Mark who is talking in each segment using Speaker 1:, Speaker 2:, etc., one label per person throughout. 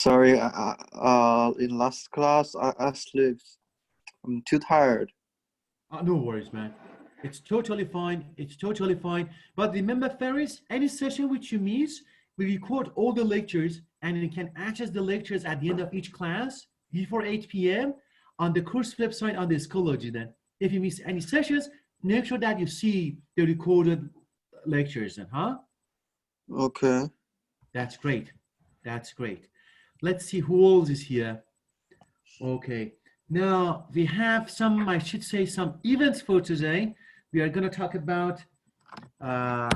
Speaker 1: Sorry, in last class I slept. I'm too tired.
Speaker 2: No worries, man. It's totally fine. It's totally fine. But remember, Ferris, any session which you miss, we record all the lectures and you can access the lectures at the end of each class before 8 p.m. on the course website on the Schoology. Then, if you miss any sessions, make sure that you see the recorded lectures. Then, huh?
Speaker 1: Okay.
Speaker 2: That's great. That's great. Let's see who else is here. Okay. Now we have some, I should say, some events for today. We are going to talk about, I'm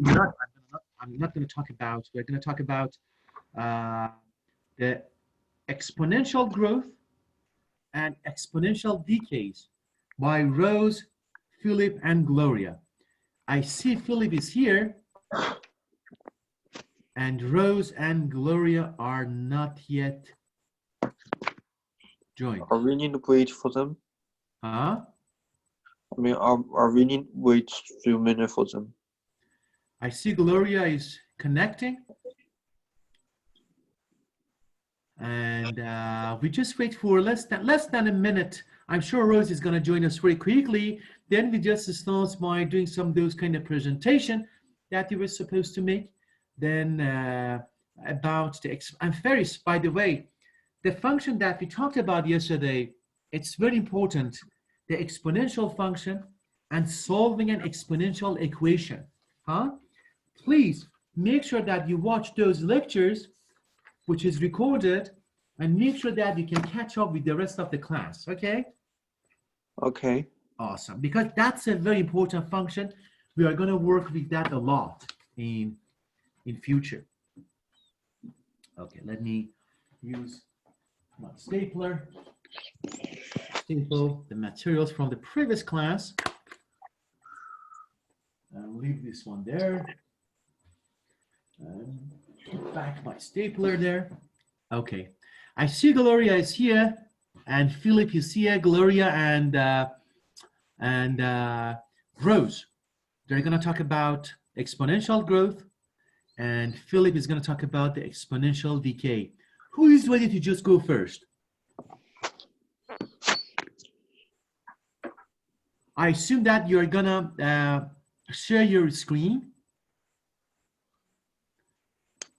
Speaker 2: not going to talk about, we're going to talk about the exponential growth and exponential decays by Rose, Philip, and Gloria. I see Philip is here, and Rose and Gloria are not yet joined.
Speaker 1: Are we need to wait for them?
Speaker 2: Huh?
Speaker 1: I mean, are we need to wait a few minutes for them?
Speaker 2: I see Gloria is connecting. And we just wait for less than a minute. I'm sure Rose is going to join us very quickly. Then we just start by doing some of those kind of presentation that you were supposed to make. Then about the, and Ferris, by the way, the function that we talked about yesterday, it's very important, the exponential function and solving an exponential equation. Huh? Please make sure that you watch those lectures, which is recorded, and make sure that you can catch up with the rest of the class, okay?
Speaker 1: Okay.
Speaker 2: Awesome, because that's a very important function. We are going to work with that a lot in future. Okay, let me use my stapler, staple the materials from the previous class, and leave this one there, and put back my stapler there. Okay, I see Gloria is here, and Philip is here. Gloria and Rose, they're going to talk about exponential growth, and Philip is going to talk about the exponential decay. Who is ready to just go first? I assume that you're going to share your screen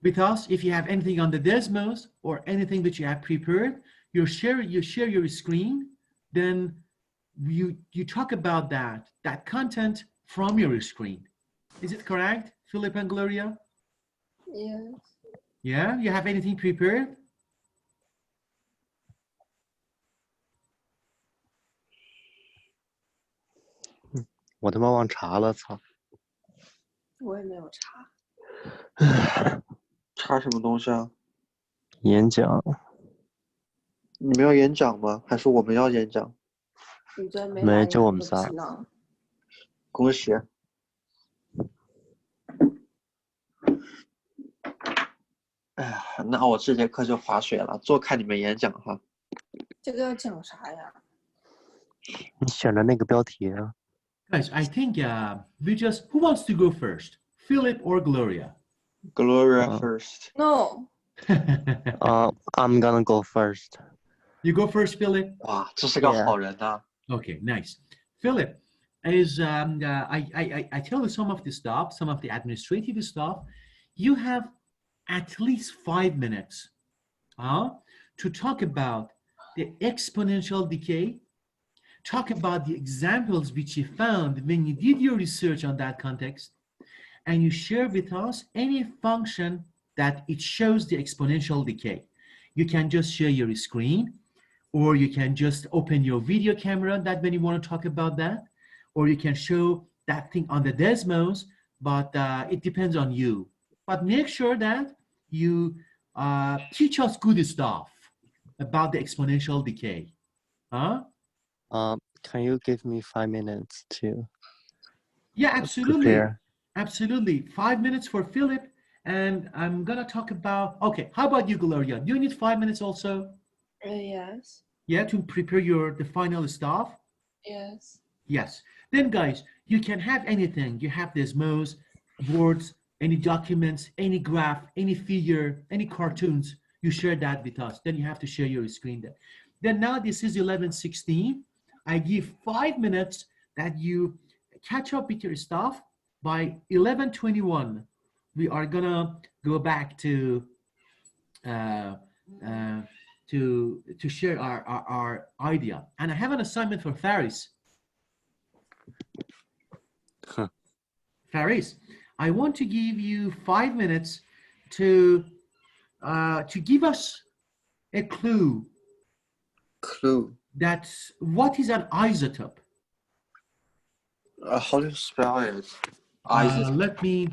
Speaker 2: with us. If you have anything on the Desmos or anything that you have prepared, you share your screen, then you talk about that content from your screen. Is it correct, Philip and Gloria?
Speaker 3: Yes.
Speaker 2: Yeah, you have anything prepared?
Speaker 4: 我他妈忘查了，操！
Speaker 3: 我也没有查。
Speaker 1: 查什么东西啊？
Speaker 4: 演讲。
Speaker 1: 你们要演讲吗？还是我们要演讲？
Speaker 4: 没，就我们仨。
Speaker 1: 恭喜。哎呀，那我这节课就滑雪了，坐看你们演讲哈。
Speaker 3: 这个要讲啥呀？
Speaker 4: 你选的那个标题啊。
Speaker 2: Guys, I think we just, who wants to go first? Philip or Gloria?
Speaker 1: Gloria first.
Speaker 3: No.
Speaker 4: I'm gonna go first.
Speaker 2: You go first, Philip.
Speaker 1: 哇，这是个好人呐。
Speaker 2: Okay, nice. Philip, is I tell you some of the stuff, some of the administrative stuff. You have at least 5 minutes to talk about the exponential decay, talk about the examples which you found when you did your research on that context, and you share with us any function that it shows the exponential decay. You can just share your screen, or you can just open your video camera that when you want to talk about that, or you can show that thing on the Desmos, but it depends on you. But make sure that you teach us good stuff about the exponential decay. Huh?
Speaker 4: Can you give me 5 minutes to?
Speaker 2: Yeah, absolutely.
Speaker 4: Prepare?
Speaker 2: Absolutely. 5 minutes for Philip, and I'm gonna talk about. Okay, how about you, Gloria? Do you need 5 minutes also?
Speaker 3: Yes.
Speaker 2: Yeah, to prepare the final stuff.
Speaker 3: Yes.
Speaker 2: Yes. Then, guys, you can have anything. You have Desmos, words, any documents, any graph, any figure, any cartoons, you share that with us. Then you have to share your screen then. Then now this is 11:16. I give 5 minutes that you catch up with your stuff. By 11:21, we are gonna go back to to share our idea. And I have an assignment for Faris. Faris, I want to give you 5 minutes to give us a clue.
Speaker 1: Clue.
Speaker 2: That's what is an isotope.
Speaker 1: How do you spell it?
Speaker 2: Let me.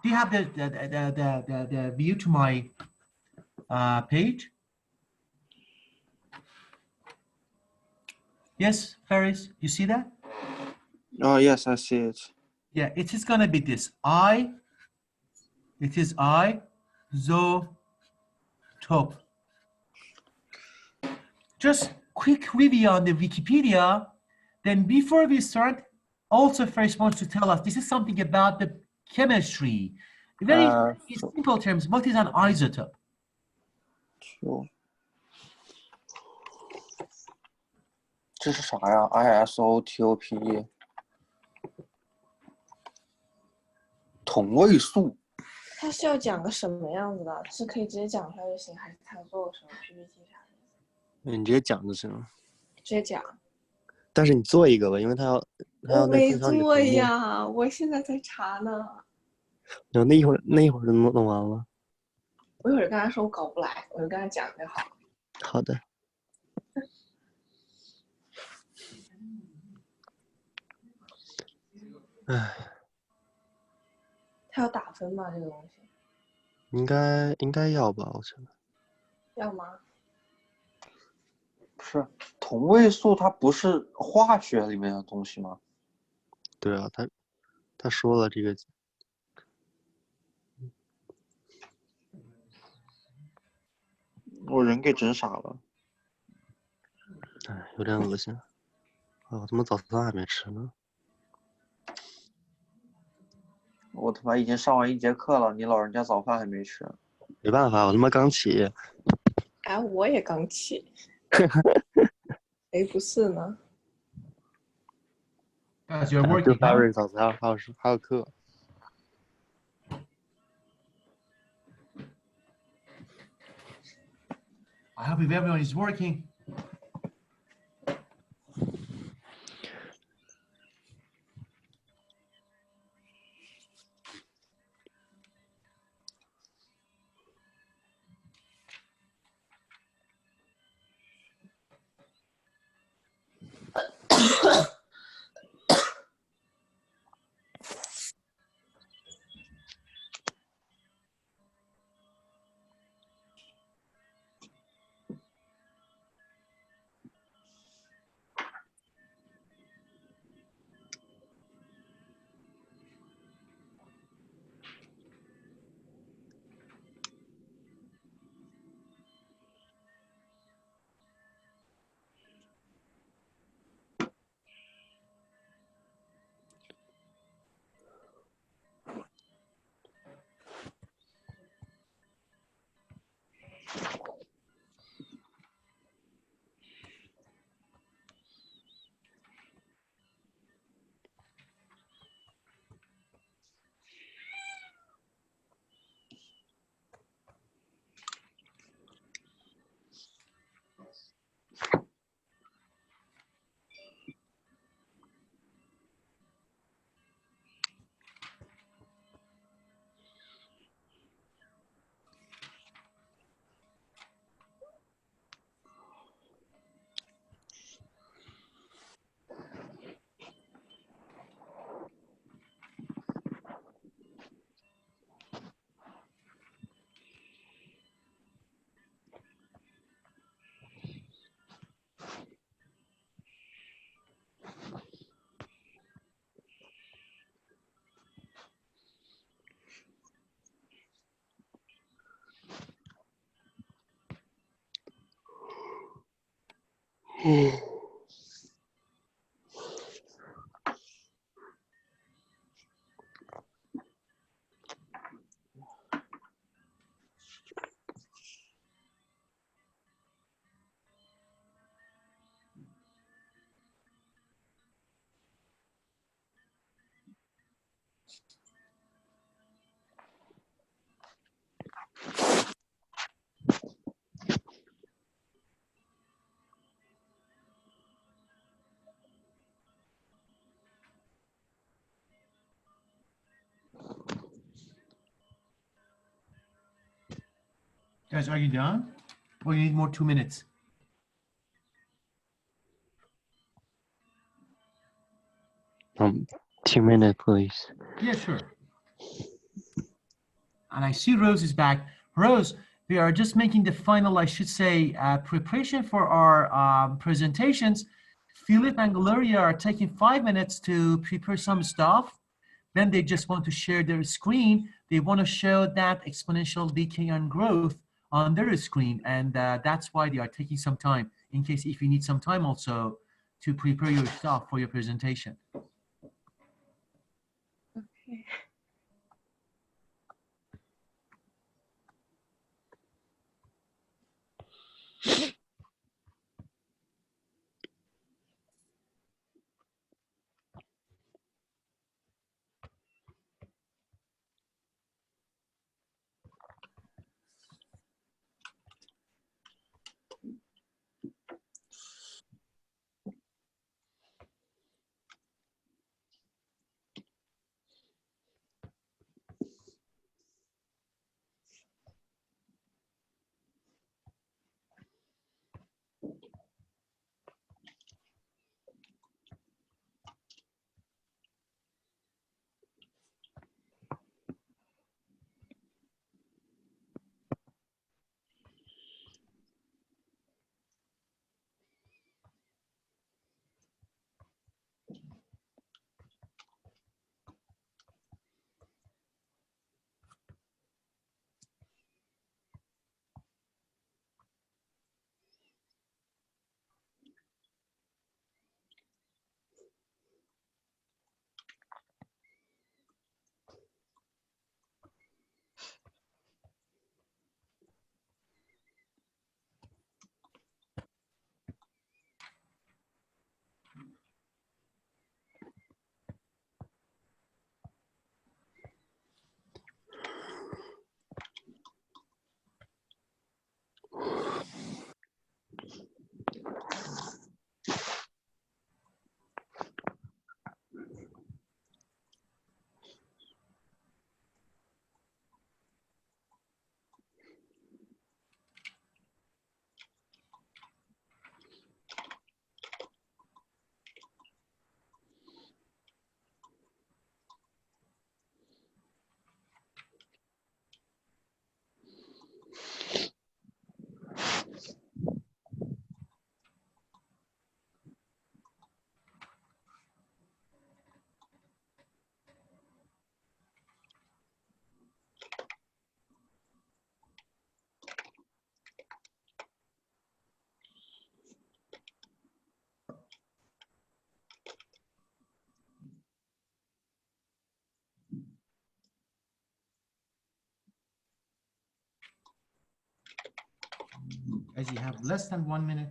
Speaker 2: Do you have the view to my page? Yes, Faris, you see that?
Speaker 1: Oh, yes, I see it.
Speaker 2: Yeah, it is gonna be this. It is isotope. Just quick review on the Wikipedia. Then before we start, also Faris wants to tell us this is something about the chemistry. Very in simple terms, what is an isotope?
Speaker 1: Sure. 这是啥呀？isotope 同位素。
Speaker 3: 他是要讲个什么样子的？是可以直接讲出来就行，还是他做个什么 PPT 啥的？
Speaker 4: 你直接讲就行了。
Speaker 3: 直接讲。
Speaker 4: 但是你做一个吧，因为他要
Speaker 3: 我没
Speaker 4: 分享你的
Speaker 3: 做
Speaker 4: 屏幕。
Speaker 3: 呀，我现在在查呢。
Speaker 4: 那一会儿就弄完了。
Speaker 3: 我一会儿跟他说我搞不来，我就跟他讲就好。
Speaker 4: 好的。唉。
Speaker 3: 他要打分吗？这个东西？
Speaker 4: 应该要吧，我觉得。
Speaker 3: 要吗？
Speaker 1: 不是同位素，它不是化学里面的东西吗？
Speaker 4: 对啊，他说了这个。
Speaker 1: 我人给整傻了。
Speaker 4: 哎，有点恶心。我他妈早餐还没吃呢。
Speaker 1: 我他妈已经上完1节课了，你老人家早饭还没吃。
Speaker 4: 没办法，我他妈刚起。
Speaker 3: 哎，我也刚起。谁不是呢？You're
Speaker 2: working.
Speaker 4: 就Barry 早餐还有课。
Speaker 2: I hope if everyone is working. Guys, are you done? Or you need more 2 minutes?
Speaker 4: Um, 2 minutes, please.
Speaker 2: Yeah, sure. And I see Rose is back. Rose, we are just making the final, I should say, preparation for our presentations. Philip and Gloria are taking 5 minutes to prepare some stuff. Then they just want to share their screen. They want to show that exponential decay and growth on their screen. And that's why they are taking some time, in case if you need some time also to prepare your stuff for your presentation.
Speaker 3: Okay.
Speaker 2: As you have less than 1 minute.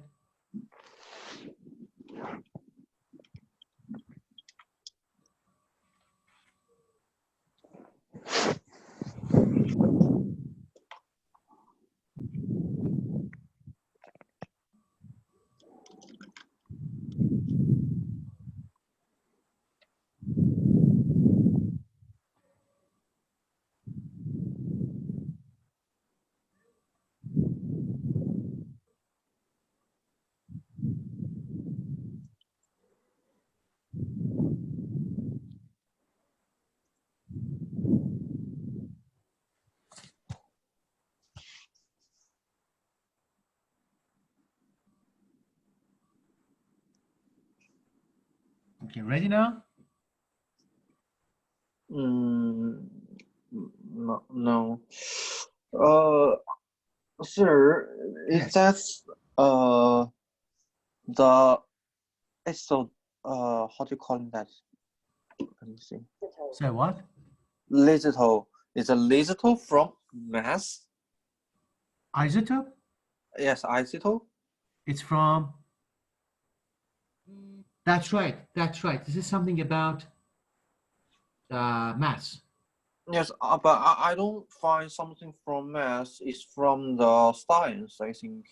Speaker 2: Okay, ready now?
Speaker 1: No, no. Sir,
Speaker 2: Yes.
Speaker 1: is that the episode, how do you call that? Let me see.
Speaker 2: Say what?
Speaker 1: Digital. Is a digital from mass?
Speaker 2: Isotope?
Speaker 1: Yes, isotope.
Speaker 2: It's from. That's right. That's right. This is something about mass.
Speaker 1: Yes, but I don't find something from mass. It's from the science, I think.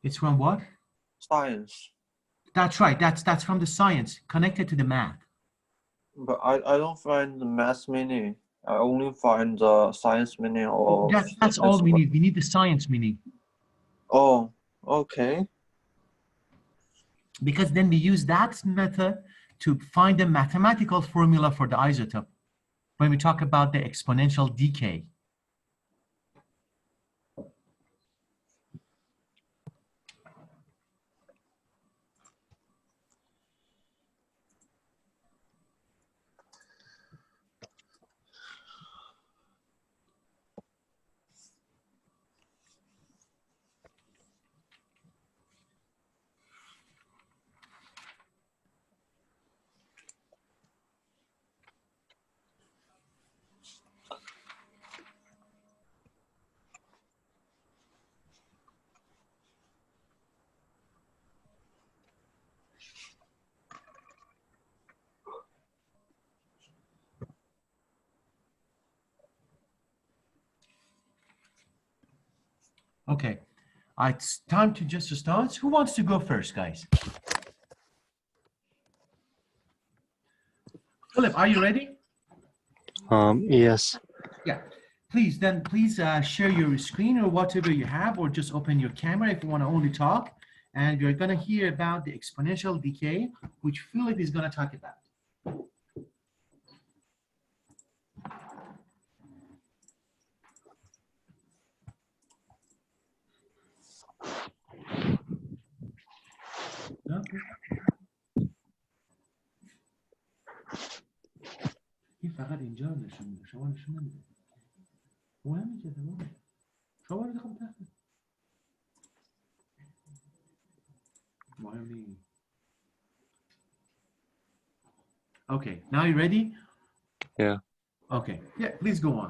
Speaker 2: It's from what?
Speaker 1: Science.
Speaker 2: That's right. That's from the science connected to the math.
Speaker 1: But I don't find the mass meaning. I only find the science meaning of
Speaker 2: That's all we need. We need the science meaning.
Speaker 1: Oh, okay.
Speaker 2: Because then we use that method to find a mathematical formula for the isotope when we talk about the exponential decay. Okay, it's time to just start. Who wants to go first, guys? Philip, are you ready?
Speaker 4: Yes.
Speaker 2: Yeah. Please share your screen or whatever you have, or just open your camera if you want to only talk. And you're going to hear about the exponential decay, which Philip is going to talk about. Okay. این فقط اینجا رو نشون میده. شما نشون نمیده. مهمه که تمام. شما رو خب تحت. مهم نیست. Okay, now you ready?
Speaker 4: Yeah.
Speaker 2: Okay. Yeah, please go on.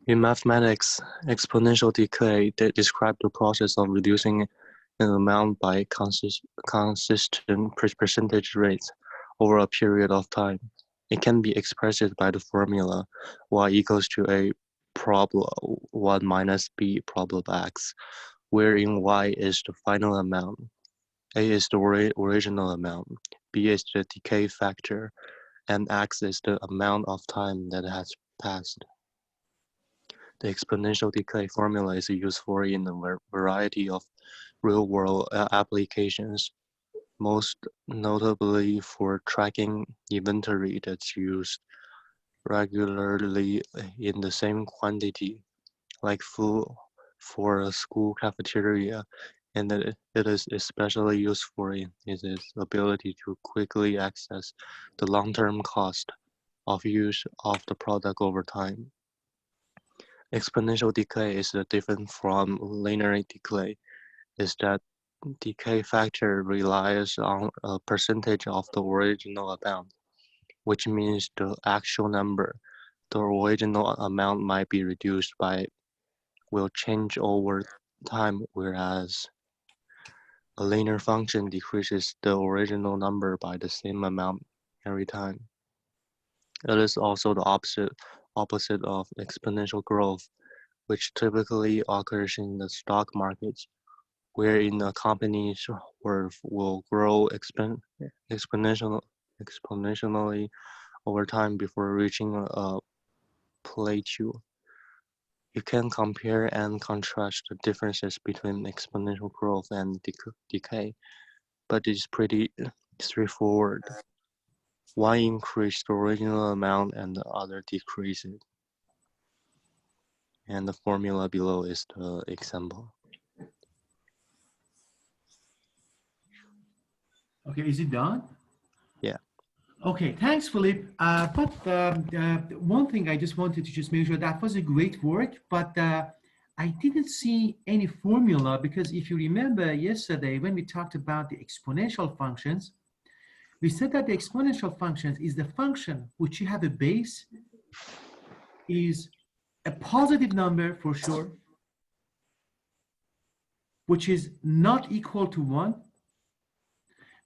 Speaker 4: In mathematics, exponential decay describes the process of reducing an amount by consistent percentage rates over a period of time. It can be expressed by the formula y equals to a problem 1 minus b problem x, wherein y is the final amount, a is the original amount, b is the decay factor, and x is the amount of time that has passed. The exponential decay formula is useful in a variety of real-world applications, most notably for tracking inventory that's used regularly in the same quantity, like food for a school cafeteria, and it is especially useful in its ability to quickly access the long-term cost of use of the product over time. Exponential decay is different from linear decay, is that decay factor relies on a percentage of the original amount, which means the actual number the original amount might be reduced by will change over time, whereas a linear function decreases the original number by the same amount every time. It is also the opposite of exponential growth, which typically occurs in the stock markets, wherein a company's worth will grow exponentially over time before reaching a plateau. You can compare and contrast the differences between exponential growth and decay, but it's pretty straightforward. One increases the original amount and the other decreases. And the formula below is the example.
Speaker 2: Okay, is it done?
Speaker 4: Yeah.
Speaker 2: Okay, thanks, Philip. But one thing I just wanted to just make sure that was a great work, but I didn't see any formula, because if you remember yesterday when we talked about the exponential functions, we said that the exponential functions is the function which you have a base, is a positive number for sure, which is not equal to 1.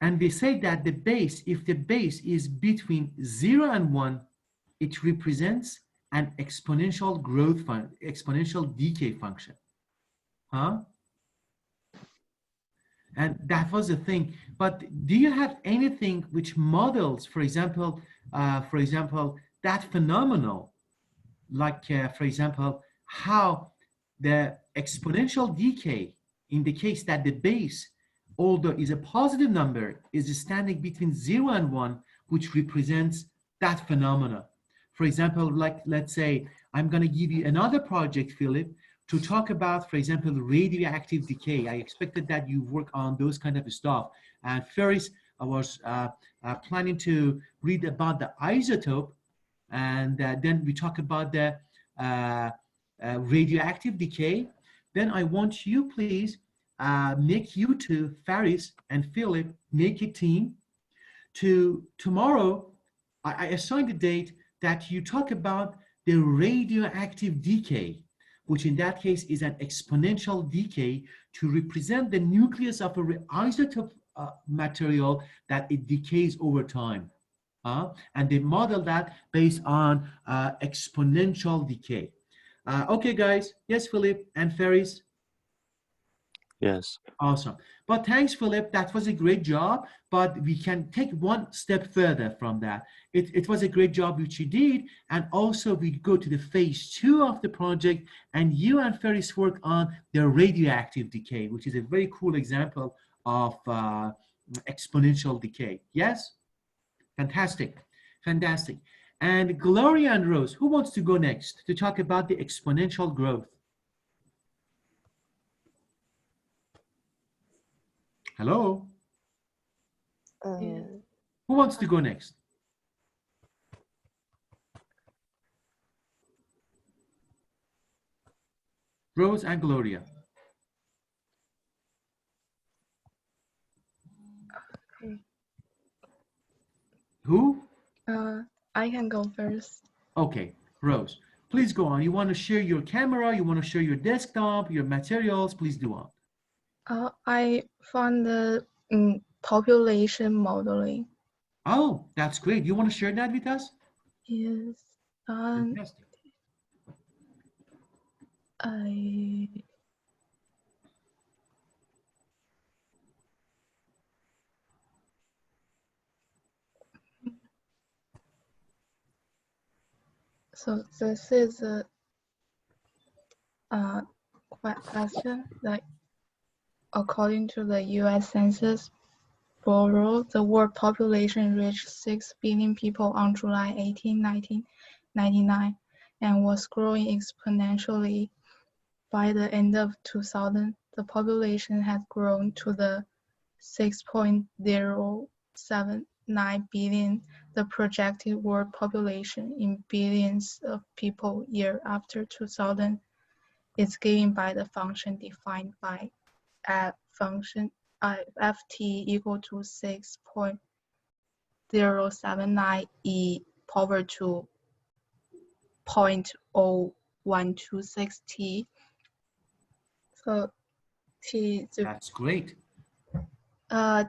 Speaker 2: And we say that the base, if the base is between 0 and 1, it represents an exponential growth function, exponential decay function. Huh? And that was the thing. But do you have anything which models, for example, that phenomenal, like for example, how the exponential decay indicates that the base, although is a positive number, is standing between 0 and 1, which represents that phenomena. For example, like let's say I'm going to give you another project, Philip, to talk about, for example, radioactive decay. I expected that you work on those kind of stuff. And first, I was planning to read about the isotope, and then we talk about the radioactive decay. Then I want you, please, make you two, Faris and Philip, make a team to tomorrow. I assigned a date that you talk about the radioactive decay, which in that case is an exponential decay to represent the nucleus of an isotope material that it decays over time. And they model that based on exponential decay. Okay, guys. Yes, Philip and Faris.
Speaker 4: Yes.
Speaker 2: Awesome. But thanks, Philip. That was a great job. But we can take one step further from that. It was a great job which you did. And also we go to the phase 2 of the project, and you and Faris work on the radioactive decay, which is a very cool example of exponential decay. Yes? Fantastic. Fantastic. And Gloria and Rose, who wants to go next to talk about the exponential growth? Hello? Who wants to go next? Rose and Gloria.
Speaker 3: Okay.
Speaker 2: Who?
Speaker 3: I can go first.
Speaker 2: Okay, Rose, please go on. You want to share your camera? You want to share your desktop, your materials? Please do on.
Speaker 3: I found the population modeling.
Speaker 2: Oh, that's great. You want to share that with us?
Speaker 3: Yes.
Speaker 2: Fantastic.
Speaker 3: So this is a question, like according to the U.S. Census Bureau, the world population reached 6 billion people on July 18, 1999, and was growing exponentially. By the end of 2000, the population had grown to the 6.079 billion, the projected world population in billions of people year after 2000 is given by the function defined by function ft equal to 6.079 e power to 0.0126 t. So
Speaker 2: That's great.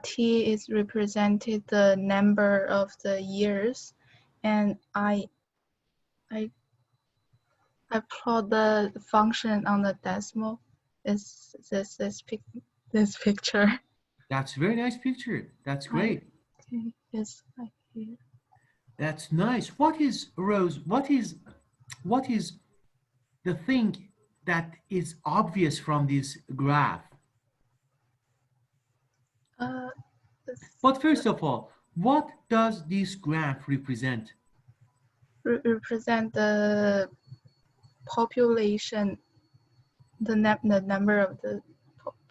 Speaker 3: T is represented the number of the years, and I plot the function on the decimal. Is this picture?
Speaker 2: That's a very nice picture. That's great.
Speaker 3: Okay, it's like here.
Speaker 2: That's nice. What is, Rose, what is the thing that is obvious from this graph? But first of all, what does this graph represent?
Speaker 3: Represent the population, the number of the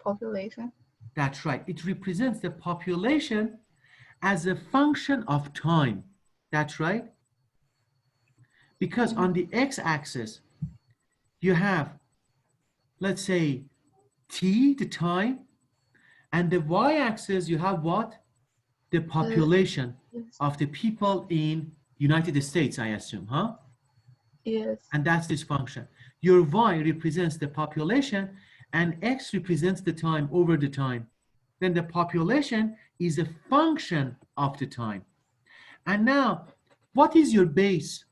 Speaker 3: population.
Speaker 2: That's right. It represents the population as a function of time. That's right. Because on the x-axis, you have, let's say, t, the time, and the y-axis, you have what? The population of the people in United States, I assume, huh?
Speaker 3: Yes.
Speaker 2: And that's this function. Your y represents the population, and x represents the time over the time. Then the population is a function of the time. And now, what is your base?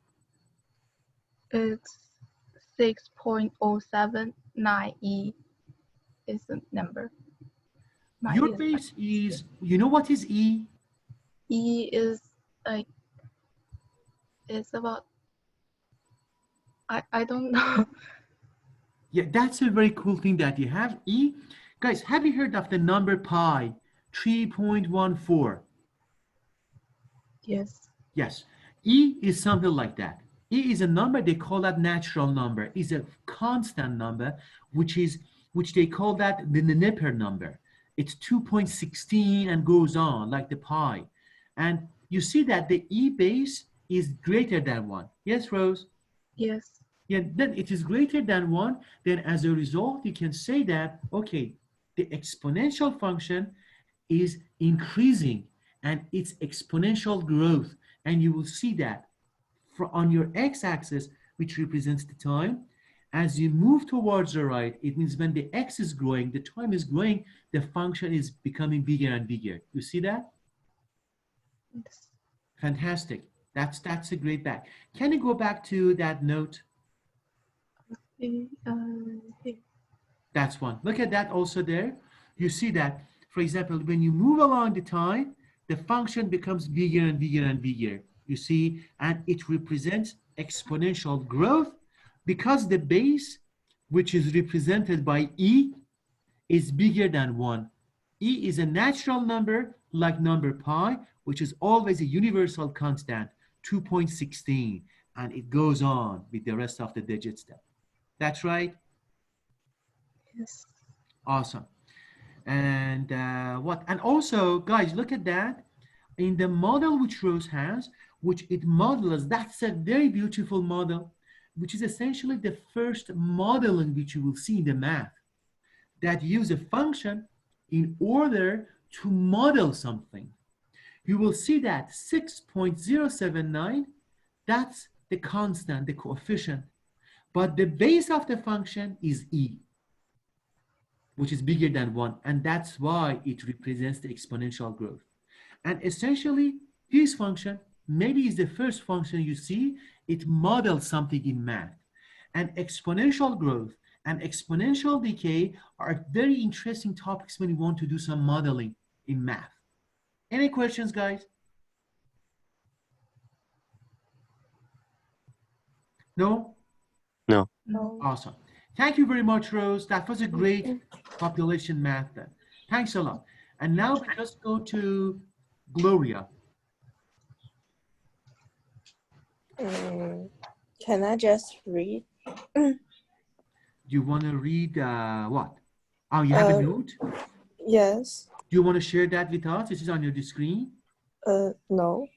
Speaker 3: It's 6.079 e is the number.
Speaker 2: Your base is, you know what is e?
Speaker 3: E is like it's about, I don't know.
Speaker 2: Yeah, that's a very cool thing that you have. E, guys, have you heard of the number pi, 3.14?
Speaker 3: Yes.
Speaker 2: Yes, E is something like that. E is a number, they call that natural number, is a constant number, which they call that the Nipper number. It's 2.16 and goes on like the pi. And you see that the E base is greater than 1. Yes, Rose?
Speaker 3: Yes.
Speaker 2: Yeah, then it is greater than 1. Then as a result, you can say that, okay, the exponential function is increasing and it's exponential growth. And you will see that on your x-axis, which represents the time, as you move towards the right, it means when the x is growing, the time is growing, the function is becoming bigger and bigger. You see that?
Speaker 3: Yes.
Speaker 2: Fantastic. That's a great back. Can you go back to that note?
Speaker 3: Here.
Speaker 2: That's one. Look at that also there. You see that, for example, when you move along the time, the function becomes bigger and bigger and bigger. You see, and it represents exponential growth because the base, which is represented by E, is bigger than 1. E is a natural number like number pi, which is always a universal constant, 2.16, and it goes on with the rest of the digits there. That's right?
Speaker 3: Yes.
Speaker 2: Awesome. And and also, guys, look at that. In the model which Rose has, which it models, that's a very beautiful model, which is essentially the first modeling which you will see in the math that use a function in order to model something. You will see that 6.079, that's the constant, the coefficient, but the base of the function is E, which is bigger than 1, and that's why it represents the exponential growth. And essentially, this function maybe is the first function you see, it models something in math. And exponential growth and exponential decay are very interesting topics when you want to do some modeling in math. Any questions, guys? No?
Speaker 4: No.
Speaker 3: No.
Speaker 2: Awesome. Thank you very much, Rose. That was a great population math then. Thanks a lot. And now we just go to Gloria.
Speaker 5: Can I just read?
Speaker 2: Do you want to read what? Oh, you have a note?
Speaker 5: Yes.
Speaker 2: Do you want to share that with us? This is on your screen.
Speaker 5: No.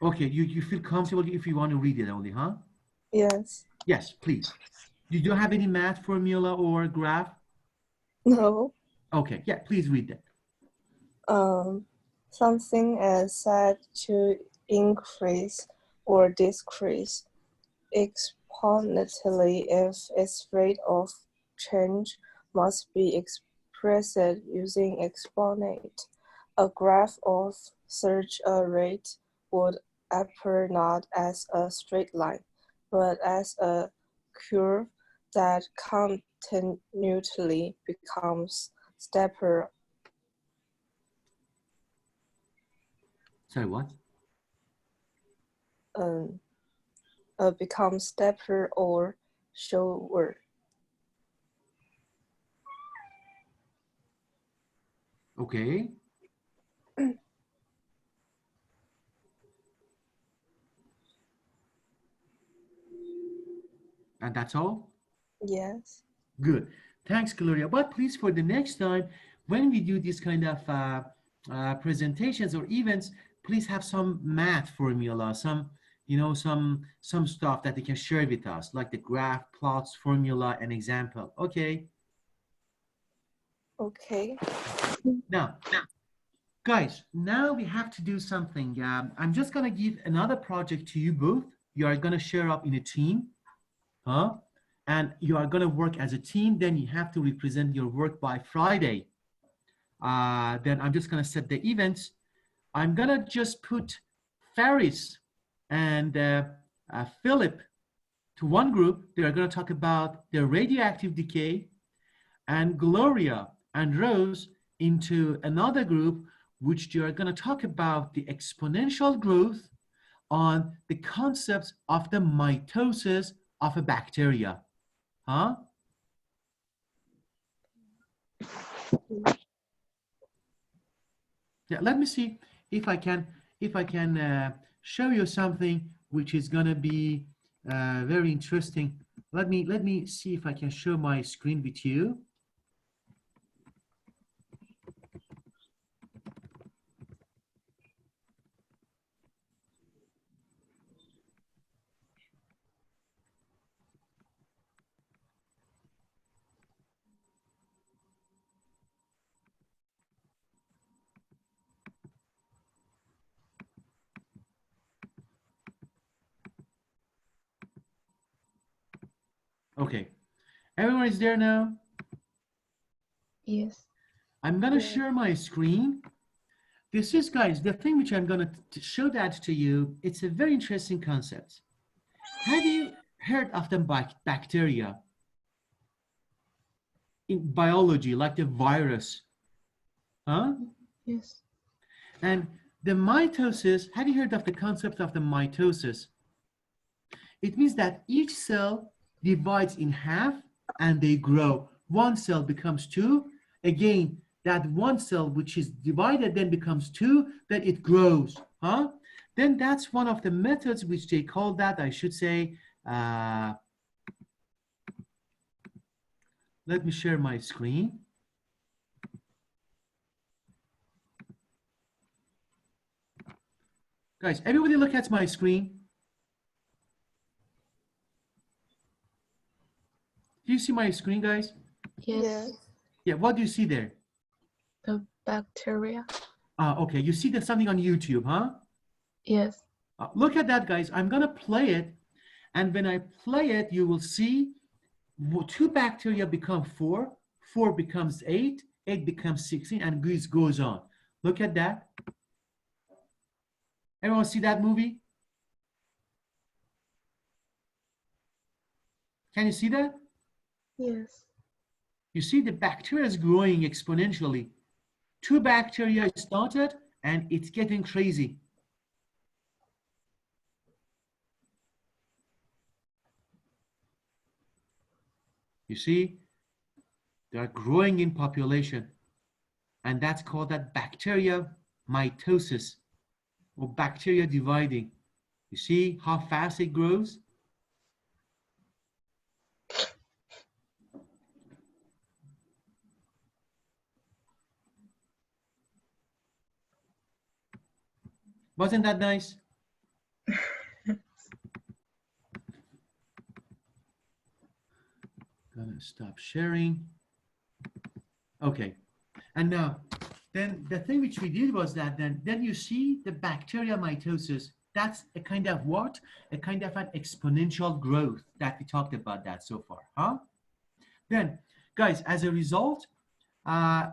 Speaker 2: Okay, you feel comfortable if you want to read it only, huh?
Speaker 5: Yes.
Speaker 2: Yes, please. Did you have any math formula or graph?
Speaker 5: No.
Speaker 2: Okay, yeah, please read that.
Speaker 5: Something is said to increase or decrease exponentially if its rate of change must be expressed using exponent. A graph of such a rate would appear not as a straight line, but as a curve that continually becomes steeper.
Speaker 2: Sorry, what?
Speaker 5: Becomes steeper or shorter.
Speaker 2: Okay. And that's all?
Speaker 5: Yes.
Speaker 2: Good. Thanks, Gloria. But please, for the next time, when we do this kind of presentations or events, please have some math formula, some stuff that you can share with us, like the graph, plots, formula, and example. Okay.
Speaker 5: Okay.
Speaker 2: Now, guys, now we have to do something. I'm just gonna give another project to you both. You are gonna share up in a team, huh? And you are gonna work as a team. Then you have to represent your work by Friday. Then I'm just gonna set the events. I'm gonna just put Faris and Philip to one group. They are gonna talk about the radioactive decay, and Gloria and Rose into another group, which they are gonna talk about the exponential growth on the concepts of the mitosis of a bacteria. Huh? Yeah, let me see if I can show you something which is gonna be very interesting. Let me see if I can share my screen with you. Okay, everyone is there now?
Speaker 3: Yes.
Speaker 2: I'm gonna
Speaker 5: Yeah.
Speaker 2: share my screen. This is, guys, the thing which I'm gonna show that to you. It's a very interesting concept. Have you heard of the bacteria in biology, like the virus? Huh?
Speaker 3: Yes.
Speaker 2: And the mitosis, have you heard of the concept of the mitosis? It means that each cell divides in half and they grow. One cell becomes two. Again, that one cell which is divided then becomes two, then it grows. Huh? Then that's one of the methods which they call that, I should say, let me share my screen. Guys, everybody look at my screen. Do you see my screen, guys?
Speaker 3: Yes.
Speaker 5: Yes.
Speaker 2: Yeah, what do you see there?
Speaker 3: The bacteria.
Speaker 2: Okay, you see there's something on YouTube, huh?
Speaker 3: Yes.
Speaker 2: Look at that, guys. I'm gonna play it. And when I play it, you will see two bacteria become four, four becomes eight, eight becomes 16, and this goes on. Look at that. Everyone see that movie? Can you see that?
Speaker 3: Yes.
Speaker 2: You see the bacteria is growing exponentially. Two bacteria started, and it's getting crazy. You see, they are growing in population, and that's called that bacteria mitosis, or bacteria dividing. You see how fast it grows? Wasn't that nice? Gonna stop sharing. Okay, and now, then the thing which we did was that then you see the bacteria mitosis. That's a kind of what? A kind of an exponential growth that we talked about that so far, huh? Then, guys, as a result,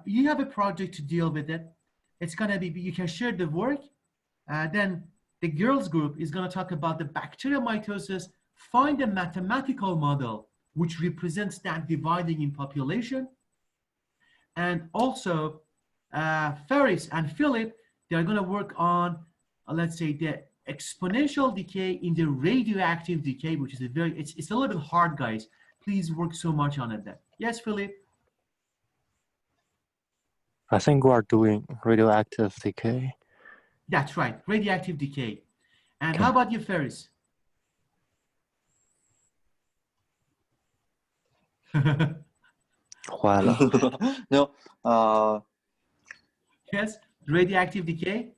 Speaker 2: you have a project to deal with it. It's gonna be, you can share the work. Then the girls group is gonna talk about the bacterial mitosis, find a mathematical model which represents that dividing in population. And also, Ferris and Philip, they're gonna work on, let's say, the exponential decay in the radioactive decay, which is a very, it's a little bit hard, guys. Please work so much on it then. Yes, Philip?
Speaker 4: I think we are doing radioactive decay.
Speaker 2: That's right, radioactive decay. And
Speaker 4: Okay.
Speaker 2: how about you, Ferris?
Speaker 1: No.
Speaker 2: Yes, radioactive decay?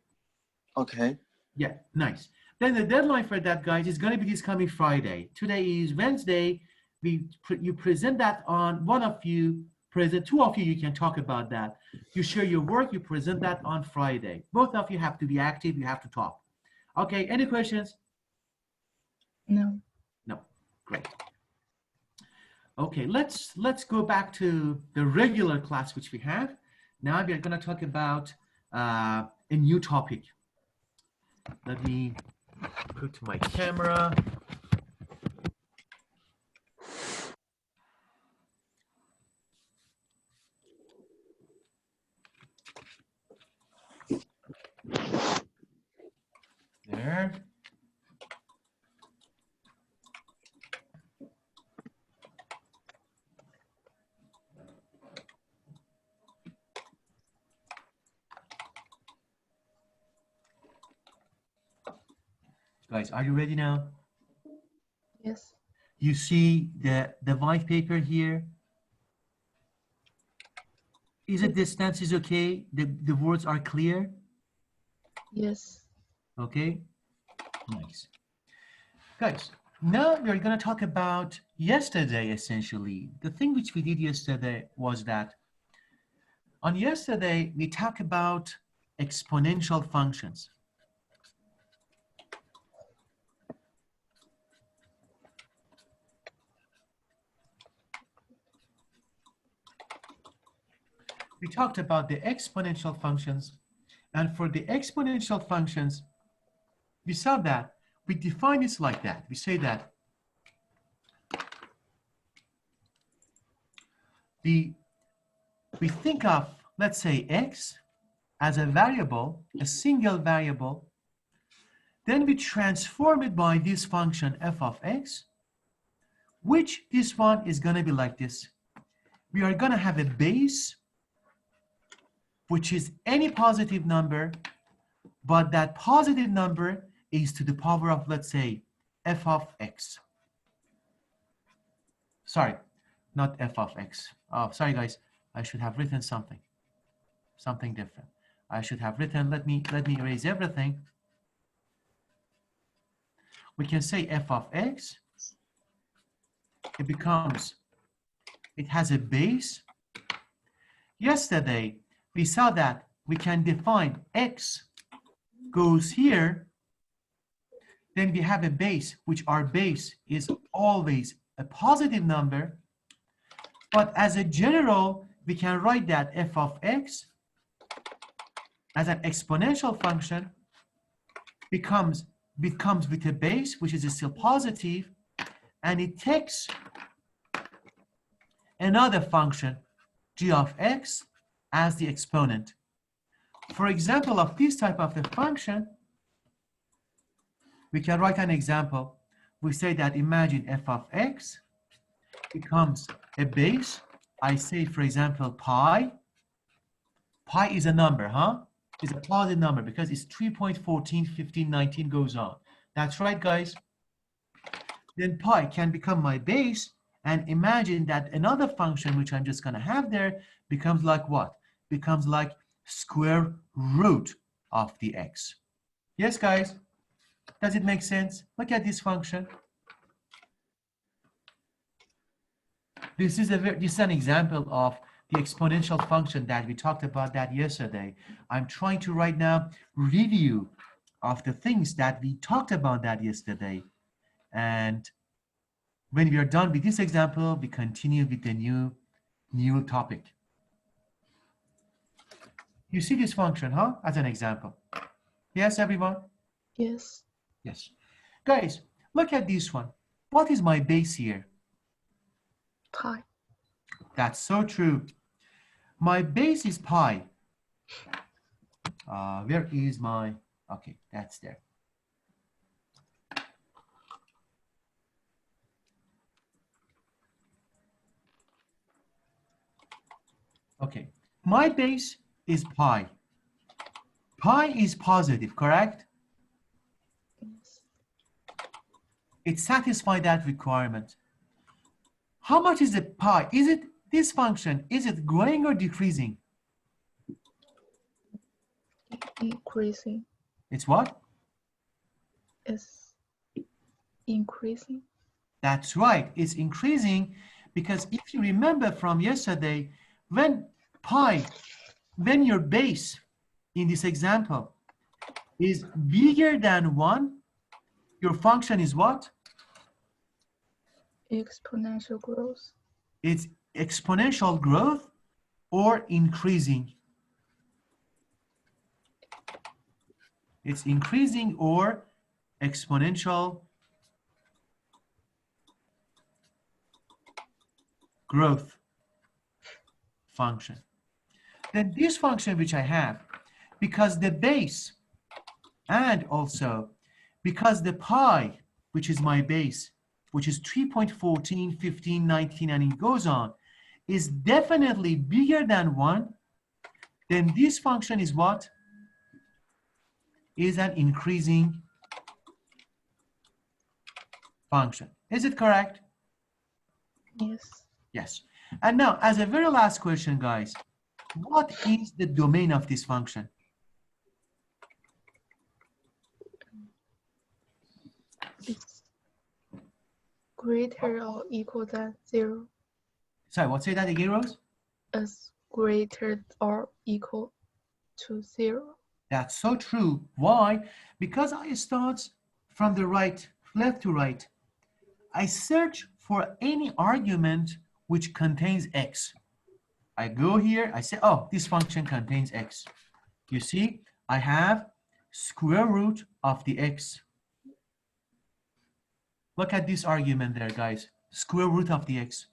Speaker 1: Okay.
Speaker 2: Yeah, nice. Then the deadline for that, guys, is going to be this coming Friday. Today is Wednesday. You present that on, one of you present, two of you can talk about that. You share your work, you present that on Friday. Both of you have to be active, you have to talk. Okay, any questions?
Speaker 3: No.
Speaker 2: No, great. Okay, let's go back to the regular class which we have. Now we are going to talk about a new topic. Let me put my camera. There. Guys, are you ready now?
Speaker 3: Yes.
Speaker 2: You see the white paper here? Is it distance is okay? The words are clear?
Speaker 3: Yes.
Speaker 2: Okay, nice. Guys, now we're going to talk about yesterday, essentially. The thing which we did yesterday was that on yesterday, we talked about exponential functions. We talked about the exponential functions, and for the exponential functions, we saw that we define it like that. We say that we think of, let's say, x as a variable, a single variable. Then we transform it by this function f of x, which this one is going to be like this. We are going to have a base, which is any positive number, but that positive number is to the power of, let's say, f of x. Sorry, not f of x. Oh, sorry, guys. I should have written something different. I should have written, let me erase everything. We can say f of x. It has a base. Yesterday, we saw that we can define x goes here. Then we have a base, which our base is always a positive number. But as a general, we can write that f of x as an exponential function becomes with a base, which is still positive, and it takes another function, g of x, as the exponent. For example of this type of a function, we can write an example. We say that imagine f of x becomes a base. I say, for example, pi. Pi is a number, huh? It's a positive number because it's 3.14, 15, 19 goes on. That's right, guys. Then pi can become my base, and imagine that another function, which I'm just going to have there, becomes like what? Becomes like square root of the x. Yes, guys? Does it make sense? Look at this function. This is an example of the exponential function that we talked about that yesterday. I'm trying to right now review of the things that we talked about that yesterday. And when we are done with this example, we continue with the new topic. You see this function, huh? As an example. Yes, everyone?
Speaker 3: Yes.
Speaker 2: Yes. Guys, look at this one. What is my base here?
Speaker 3: Pi.
Speaker 2: That's so true. My base is pi. Where is my, okay, that's there. Okay, my base is pi. Pi is positive, correct?
Speaker 3: Yes.
Speaker 2: It satisfies that requirement. How much is the pi? Is it this function, is it growing or decreasing?
Speaker 3: Increasing.
Speaker 2: It's what?
Speaker 3: It's increasing.
Speaker 2: That's right, it's increasing because if you remember from yesterday, when your base in this example is bigger than 1, your function is what?
Speaker 3: Exponential growth.
Speaker 2: It's exponential growth or increasing. It's increasing or exponential growth function. Then this function which I have, because the base and also because the pi, which is my base, which is 3.14, 15, 19, and it goes on, is definitely bigger than 1, then this function is what? Is an increasing function. Is it correct?
Speaker 3: Yes.
Speaker 2: Yes. And now, as a very last question, guys, what is the domain of this function?
Speaker 3: It's greater or equal than 0.
Speaker 2: Sorry, what? Say that again, Rose?
Speaker 3: Is greater or equal to 0.
Speaker 2: That's so true. Why? Because I start from the right, left to right. I search for any argument which contains x. I go here, I say, oh, this function contains x. You see, I have square root of the x. Look at this argument there, guys. Square root of the x.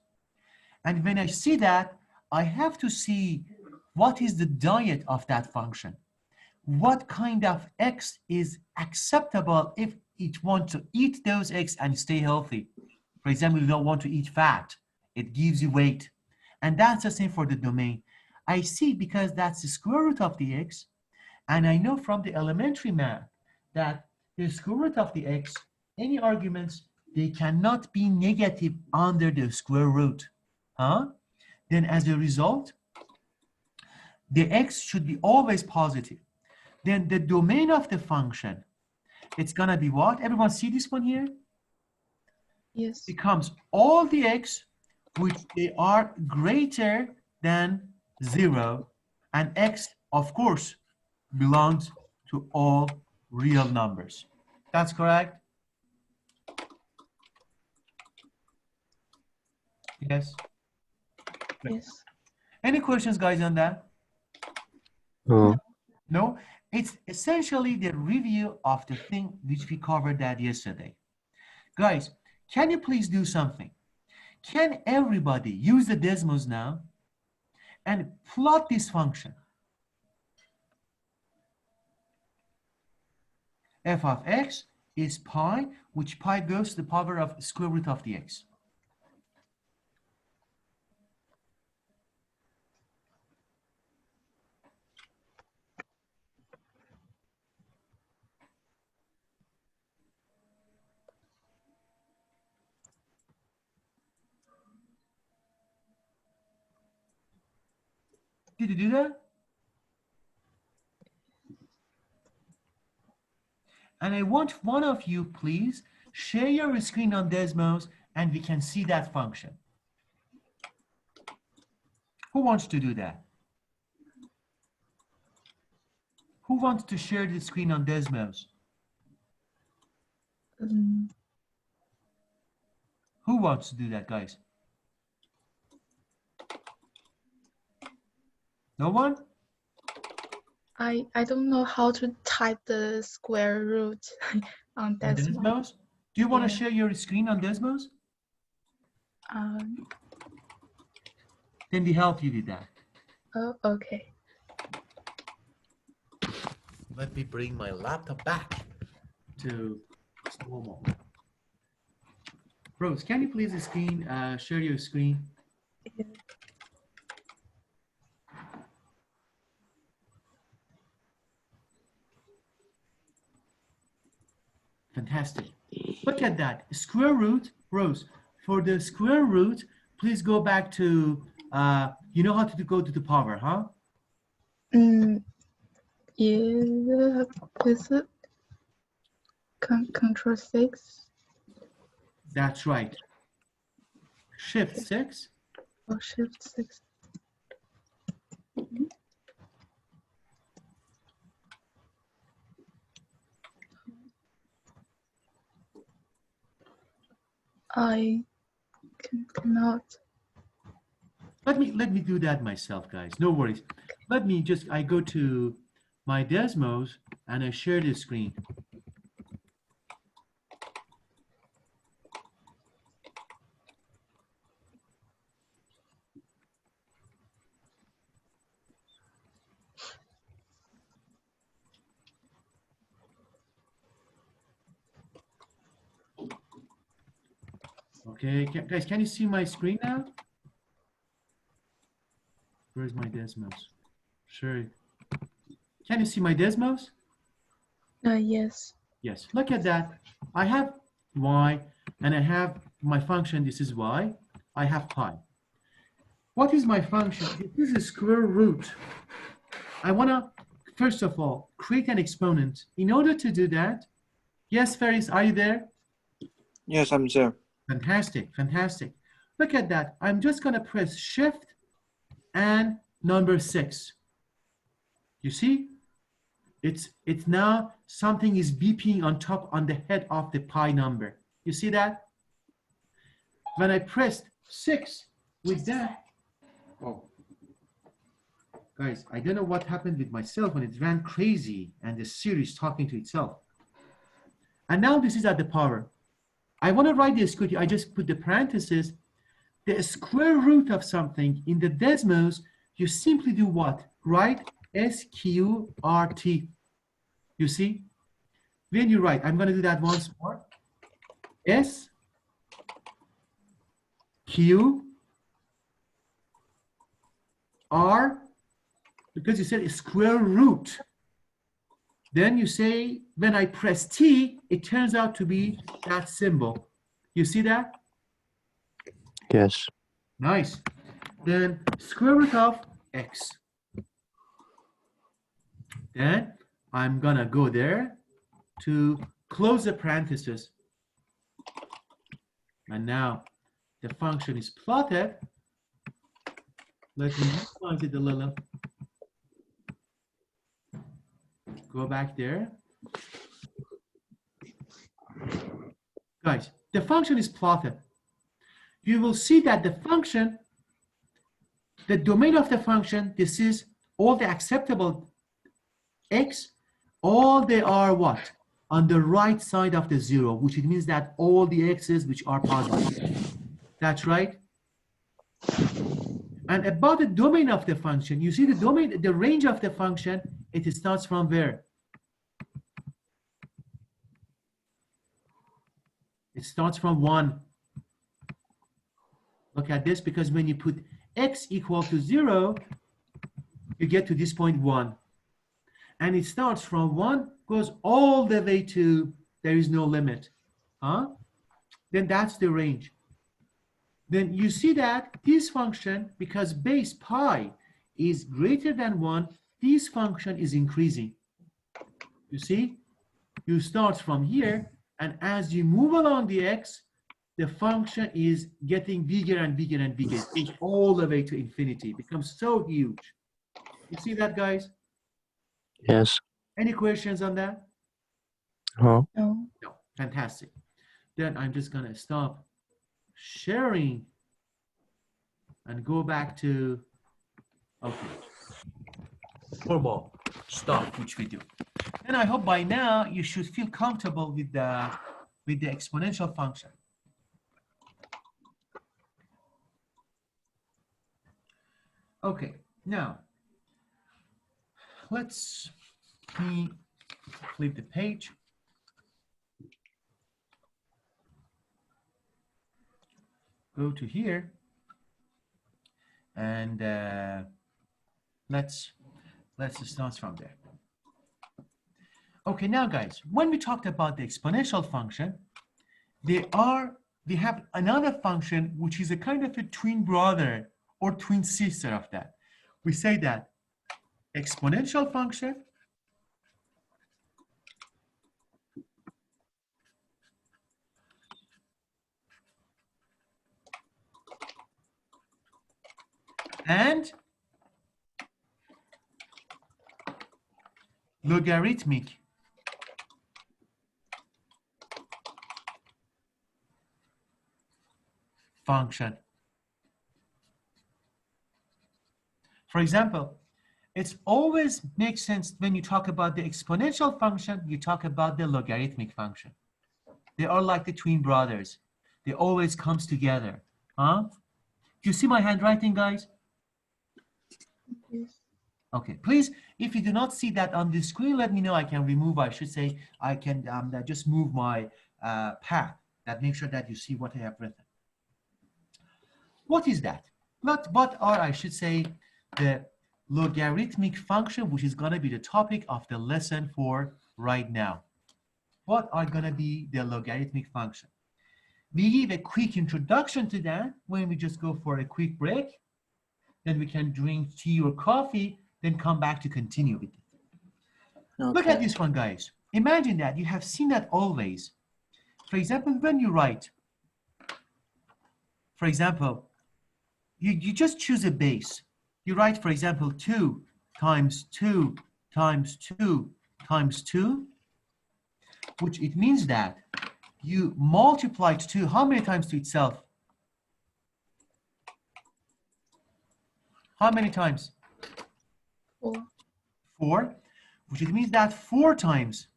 Speaker 2: And when I see that, I have to see what is the diet of that function. What kind of x is acceptable if it wants to eat those eggs and stay healthy. For example, you don't want to eat fat. It gives you weight. And that's the same for the domain. I see because that's the square root of the x. And I know from the elementary math that the square root of the x, any arguments, they cannot be negative under the square root. Then as a result, the x should be always positive. Then the domain of the function, it's going to be what? Everyone see this one here?
Speaker 3: Yes.
Speaker 2: Becomes all the x which they are greater than 0. And x, of course, belongs to all real numbers. That's correct? Yes?
Speaker 3: Yes.
Speaker 2: Any questions, guys, on that?
Speaker 4: No.
Speaker 2: No? It's essentially the review of the thing which we covered that yesterday. Guys, can you please do something? Can everybody use the Desmos now and plot this function? F of x is pi, which pi goes to the power of square root of the x. Did you do that? And I want one of you, please, share your screen on Desmos and we can see that function. Who wants to do that? Who wants to share the screen on Desmos? Who wants to do that, guys? No one?
Speaker 3: I don't know how to type the square root on Desmos.
Speaker 2: Desmos? Do you want to
Speaker 3: Yeah.
Speaker 2: share your screen on Desmos? Then we help you with that.
Speaker 3: Oh, okay.
Speaker 2: Let me bring my laptop back to normal. Rose, can you please share your screen?
Speaker 3: Yeah.
Speaker 2: Fantastic. Look at that. Square root, Rose, for the square root, please go back to, you know how to go to the power, huh?
Speaker 3: Yeah, is it Control 6
Speaker 2: That's right. Shift 6.
Speaker 3: or Shift 6? I cannot.
Speaker 2: Let me do that myself, guys. No worries. I go to my Desmos and I share the screen. Okay, guys, can you see my screen now? Where's my Desmos? Sure. Can you see my Desmos?
Speaker 3: Yes.
Speaker 2: Yes. Look at that. I have y, and I have my function, this is y, I have pi. What is my function? This is square root. I want to, first of all, create an exponent. In order to do that, yes, Ferris, are you there?
Speaker 1: Yes, I'm there.
Speaker 2: Fantastic, fantastic. Look at that. I'm just going to press shift and number 6. You see? It's now something is beeping on top on the head of the pi number. You see that? When I pressed 6 with that, oh, guys, I don't know what happened with myself when it ran crazy and the series talking to itself. And now this is at the power. I want to write the square. I just put the parentheses. The square root of something in the Desmos, you simply do what? Write SQRT. You see? When you write, I'm going to do that once more. S Q R, because you said square root. Then you say, when I press T, it turns out to be that symbol. You see that?
Speaker 4: Yes.
Speaker 2: Nice. Then square root of X. Then I'm going to go there to close the parenthesis. And now the function is plotted. Let me minimize it a little. Go back there. Guys, the function is plotted. You will see that the function, the domain of the function, this is all the acceptable x, all they are what? On the right side of the 0, which it means that all the x's which are positive. That's right. And about the domain of the function, you see the domain, the range of the function, it starts from where? It starts from 1. Look at this, because when you put x equal to 0, you get to this point 1. And it starts from 1, goes all the way to there is no limit. Then that's the range. Then you see that this function, because base pi is greater than 1, this function is increasing. You see? You start from here, and as you move along the x, the function is getting bigger and bigger and bigger. It goes all the way to infinity. It becomes so huge. You see that, guys?
Speaker 4: Yes.
Speaker 2: Any questions on that?
Speaker 4: No.
Speaker 3: No.
Speaker 2: No. Fantastic. Then I'm just going to stop sharing and go back to, okay, normal stuff which we do. And I hope by now you should feel comfortable with the exponential function. Okay, now let's flip the page. Go to here, and let's start from there. Okay, now guys, when we talked about the exponential function, we have another function which is a kind of a twin brother or twin sister of that. We say that exponential function and logarithmic function. For example, it always makes sense when you talk about the exponential function, you talk about the logarithmic function. They are like the twin brothers. They always comes together. Do you see my handwriting, guys?
Speaker 3: Yes.
Speaker 2: Okay, please, if you do not see that on the screen, let me know. I can remove, I should say, I can just move my path that makes sure that you see what I have written. What is that? What are, I should say, the logarithmic function, which is going to be the topic of the lesson for right now. what are going to be the logarithmic function. We give a quick introduction to that when we just go for a quick break. Then we can drink tea or coffee, then come back to continue with it.
Speaker 1: Okay.
Speaker 2: Look at this one, guys. Imagine that you have seen that always. For example, when you write, for example, you just choose a base. You write, for example, 2 times 2 times 2 times 2, which it means that you multiplied 2 how many times to itself? How many times?
Speaker 3: 4.
Speaker 2: 4, which it means that 4 times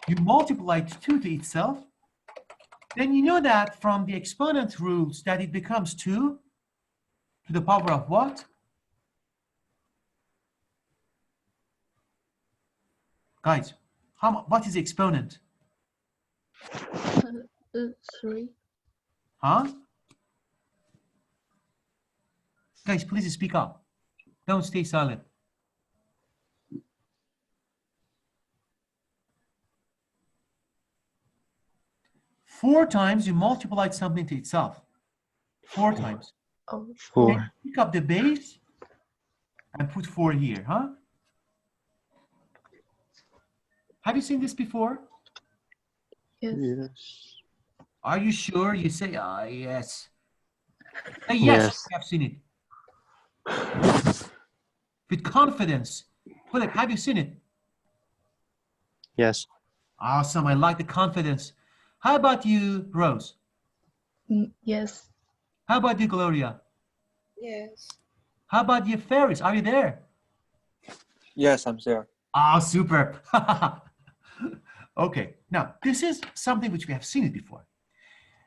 Speaker 2: you multiplied 2 to itself. Then you know that from the exponent rules that it becomes 2 to the power of what? Guys, what is the exponent?
Speaker 3: 3.
Speaker 2: Huh? Guys, please speak up. Don't stay silent. Four times you multiplied something to itself. 4 times.
Speaker 3: Oh,
Speaker 4: 4.
Speaker 2: Then pick up the base and put 4 here, huh? Have you seen this before?
Speaker 3: yes.
Speaker 4: Yes.
Speaker 2: Are you sure? You say, yes. Yes,
Speaker 4: Yes.
Speaker 2: I have seen it. With confidence. Philip, have you seen it?
Speaker 4: Yes.
Speaker 2: Awesome, I like the confidence. How about you, Rose?
Speaker 3: Yes.
Speaker 2: How about you, Gloria?
Speaker 5: Yes.
Speaker 2: How about you, Ferris? Are you there?
Speaker 1: Yes, I'm there.
Speaker 2: Ah, superb. Okay, now this is something which we have seen it before.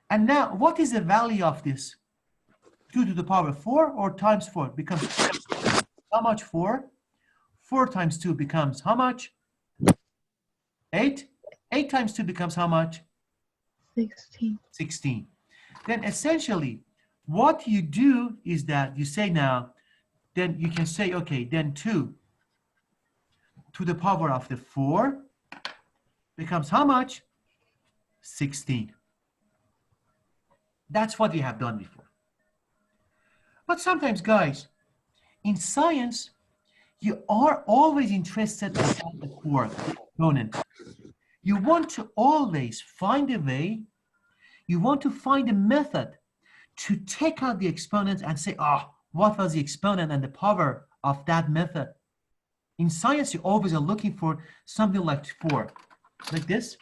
Speaker 2: And now, what is the value of this? 2 to the power of 4 or times 4 becomes how much 4? 4 times 2 becomes how much? 8. 8 times 2 becomes how much?
Speaker 3: 16.
Speaker 2: 16. Then essentially, what you do is that you say now, then you can say, okay, then 2 to the power of the 4 becomes how much? 16. That's what we have done before. But sometimes, guys, in science, you are always interested about the quark, the exponent. You want to always find a way, you want to find a method to take out the exponent and say, what was the exponent and the power of that method? In science, you always are looking for something like 4, like this.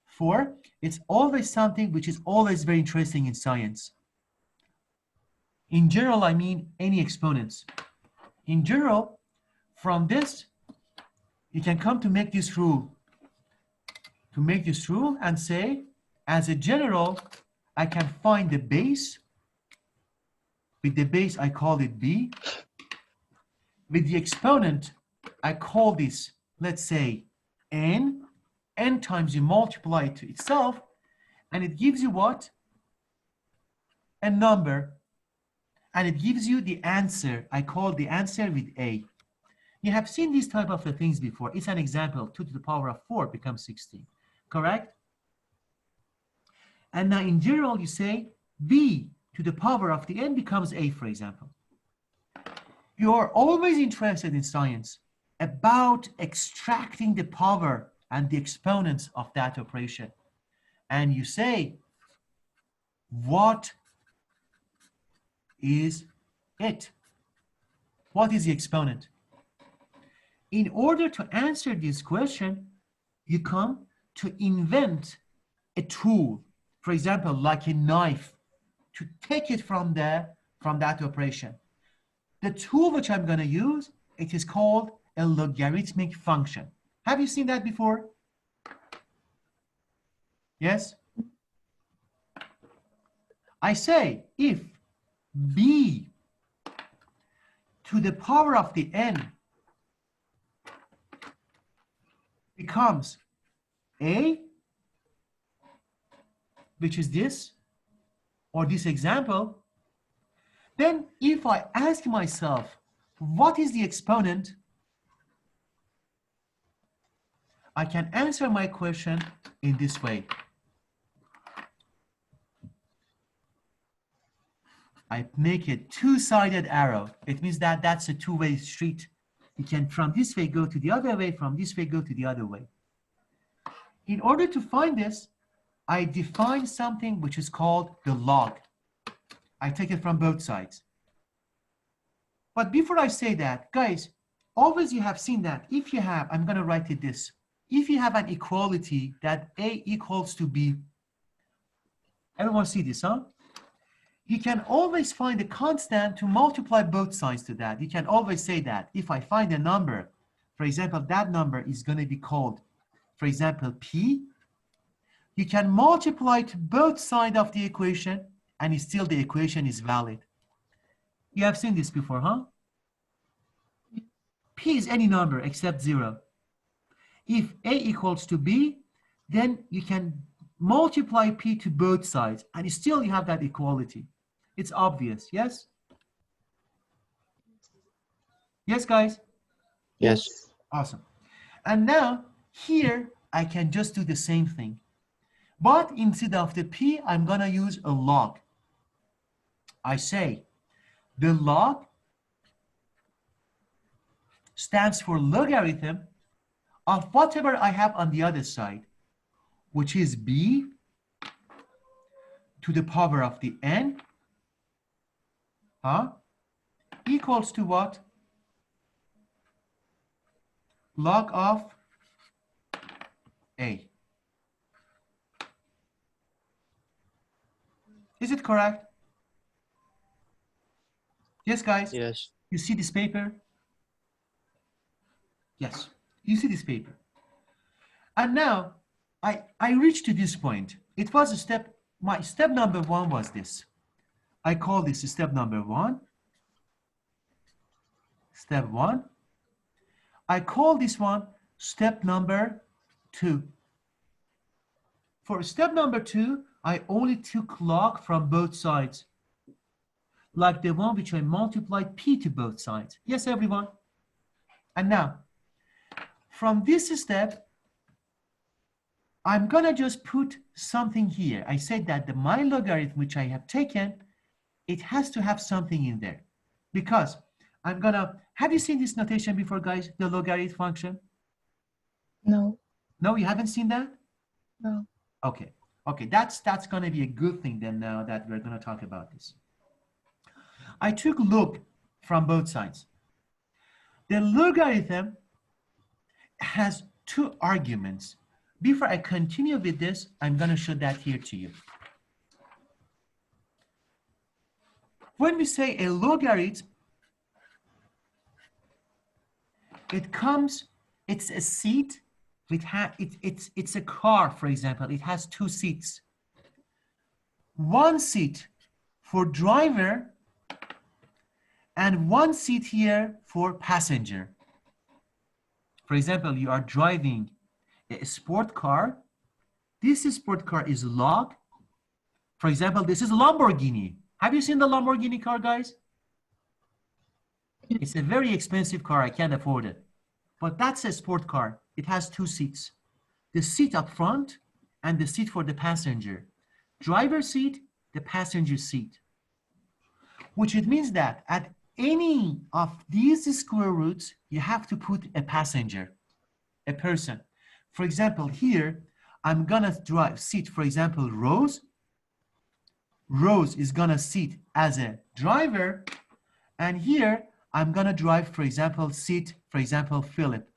Speaker 2: 4, it's always something which is always very interesting in science. In general, I mean any exponents. In general, from this, you can come to make this rule. To make this rule and say, as a general, I can find the base. With the base, I call it b. With the exponent, I call this, let's say, n. N times you multiply it to itself, and it gives you what? A number. And it gives you the answer. I call the answer with a. You have seen these type of things before. It's an example. 2 to the power of 4 becomes 16. Correct? And now in general, you say b to the power of the n becomes a, for example. You are always interested in science about extracting the power and the exponents of that operation. And you say, what is it? What is the exponent? In order to answer this question, you come to invent a tool, for example, like a knife, to take it from that operation. The tool which I'm going to use, it is called a logarithmic function. Have you seen that before? Yes? I say if b to the power of the n becomes a, which is this, or this example, then if I ask myself, what is the exponent? I can answer my question in this way. I make a two-sided arrow. It means that that's a two-way street. You can from this way go to the other way, from this way go to the other way. In order to find this, I define something which is called the log. I take it from both sides. But before I say that, guys, always you have seen that if you have, I'm going to write it this, if you have an equality that A equals to B, everyone see this, huh? You can always find a constant to multiply both sides to that. You can always say that if I find a number, for example, that number is going to be called, for example, P, you can multiply to both sides of the equation and still the equation is valid. You have seen this before, huh? P is any number except 0. If A equals to B, then you can multiply P to both sides and still you have that equality. It's obvious, yes? Yes, guys?
Speaker 4: Yes.
Speaker 2: Awesome. And now here I can just do the same thing. But instead of the P, I'm going to use a log. I say the log stands for logarithm of whatever I have on the other side, which is B to the power of the n, equals to what? Log of A. Is it correct? Yes, guys?
Speaker 4: Yes.
Speaker 2: You see this paper? Yes, you see this paper. And now I reached to this point. It was a step, my step number 1 was this. I call this step number 1. Step 1. I call this one step number 2. For step number 2, I only took log from both sides, like the one which I multiplied P to both sides. Yes, everyone? And now, from this step, I'm gonna just put something here. I said that my logarithm which I have taken, it has to have something in there. Because I'm gonna, have you seen this notation before, guys? The logarithm function?
Speaker 3: No.
Speaker 2: No, you haven't seen that?
Speaker 3: No.
Speaker 2: Okay. Okay, that's gonna be a good thing then now that we're gonna talk about this. I took log from both sides. The logarithm has 2 arguments. Before I continue with this, I'm going to show that here to you. When we say a logarithm, it's a seat, it's a car, for example, it has 2 seats. One seat for driver and one seat here for passenger. For example, you are driving a sport car. This sport car is log. For example, this is Lamborghini. Have you seen the Lamborghini car, guys? It's a very expensive car. I can't afford it. But that's a sport car. It has 2 seats. The seat up front and the seat for the passenger. Driver seat, the passenger seat. Which it means that at any of these square roots, you have to put a passenger, a person. For example, here, I'm gonna sit, for example, Rose. Rose is gonna sit as a driver. And here, I'm gonna drive, for example, Philip.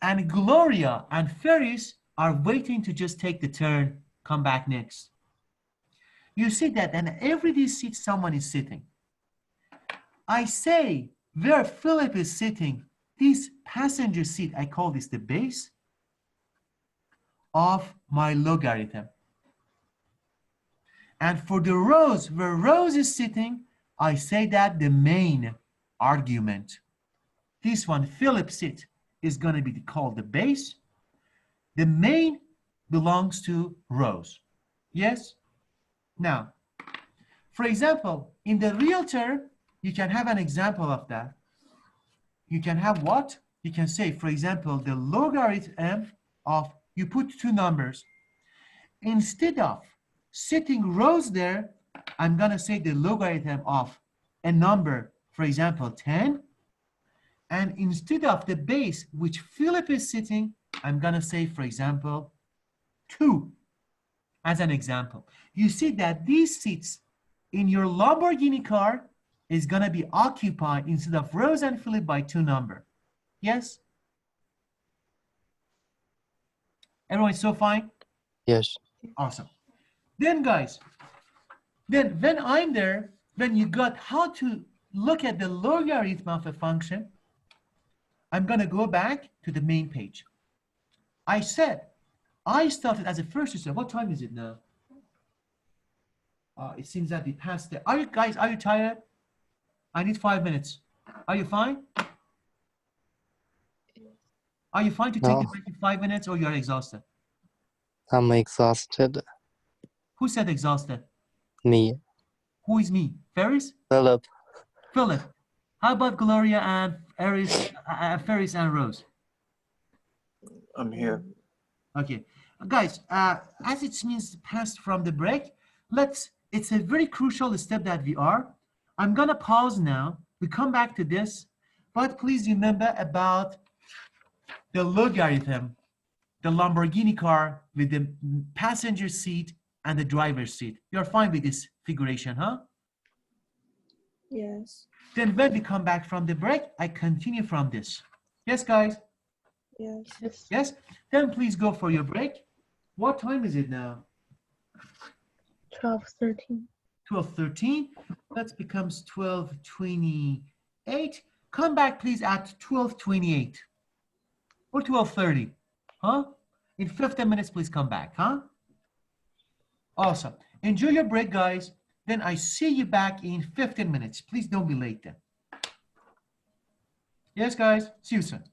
Speaker 2: And Gloria and Ferris are waiting to just take the turn, come back next. You see that in every these seats, someone is sitting. I say where Philip is sitting, this passenger seat, I call this the base of my logarithm. And for the rows, where Rose is sitting, I say that the main argument. This one, Philip seat, is going to be called the base. The main belongs to Rose. Yes? Now, for example, in the real term, you can have an example of that. You can have what? you can say, for example, the logarithm of, you put two numbers. Instead of setting rows there, I'm going to say the logarithm of a number, for example, 10. And instead of the base which Philip is sitting, I'm going to say, for example, 2 as an example. You see that these seats in your Lamborghini car is going to be occupied instead of Rose and Philip by 2 number. Yes? Everyone so fine?
Speaker 4: Yes.
Speaker 2: Awesome. Then guys, then when I'm there, when you got how to look at the logarithm of a function, I'm going to go back to the main page. I said, I started as a first step. What time is it now? It seems that we passed it. Are you guys, are you tired? I need 5 minutes. Are you fine? Are you fine to take
Speaker 4: No.
Speaker 2: the break in 5 minutes, or you are exhausted?
Speaker 4: I'm exhausted.
Speaker 2: Who said exhausted?
Speaker 4: Me.
Speaker 2: Who is me? Ferris?
Speaker 4: Philip.
Speaker 2: Philip. How about Gloria and Ferris and Rose?
Speaker 1: I'm here.
Speaker 2: Okay, guys, as it means passed from the break, it's a very crucial step that we are. I'm gonna pause now. We come back to this, but please remember about the logarithm, the Lamborghini car with the passenger seat and the driver's seat. You're fine with this figuration, huh?
Speaker 5: Yes.
Speaker 2: Then when we come back from the break, I continue from this. Yes, guys?
Speaker 5: Yes.
Speaker 3: Yes.
Speaker 2: Yes? Then please go for your break. What time is it now?
Speaker 3: 12:13.
Speaker 2: 12:13. That becomes 12:28. Come back, please, at 12:28 or 12:30. Huh? In 15 minutes, please come back, huh? Awesome. Enjoy your break, guys. Then I see you back in 15 minutes. Please don't be late then. Yes, guys. See you soon.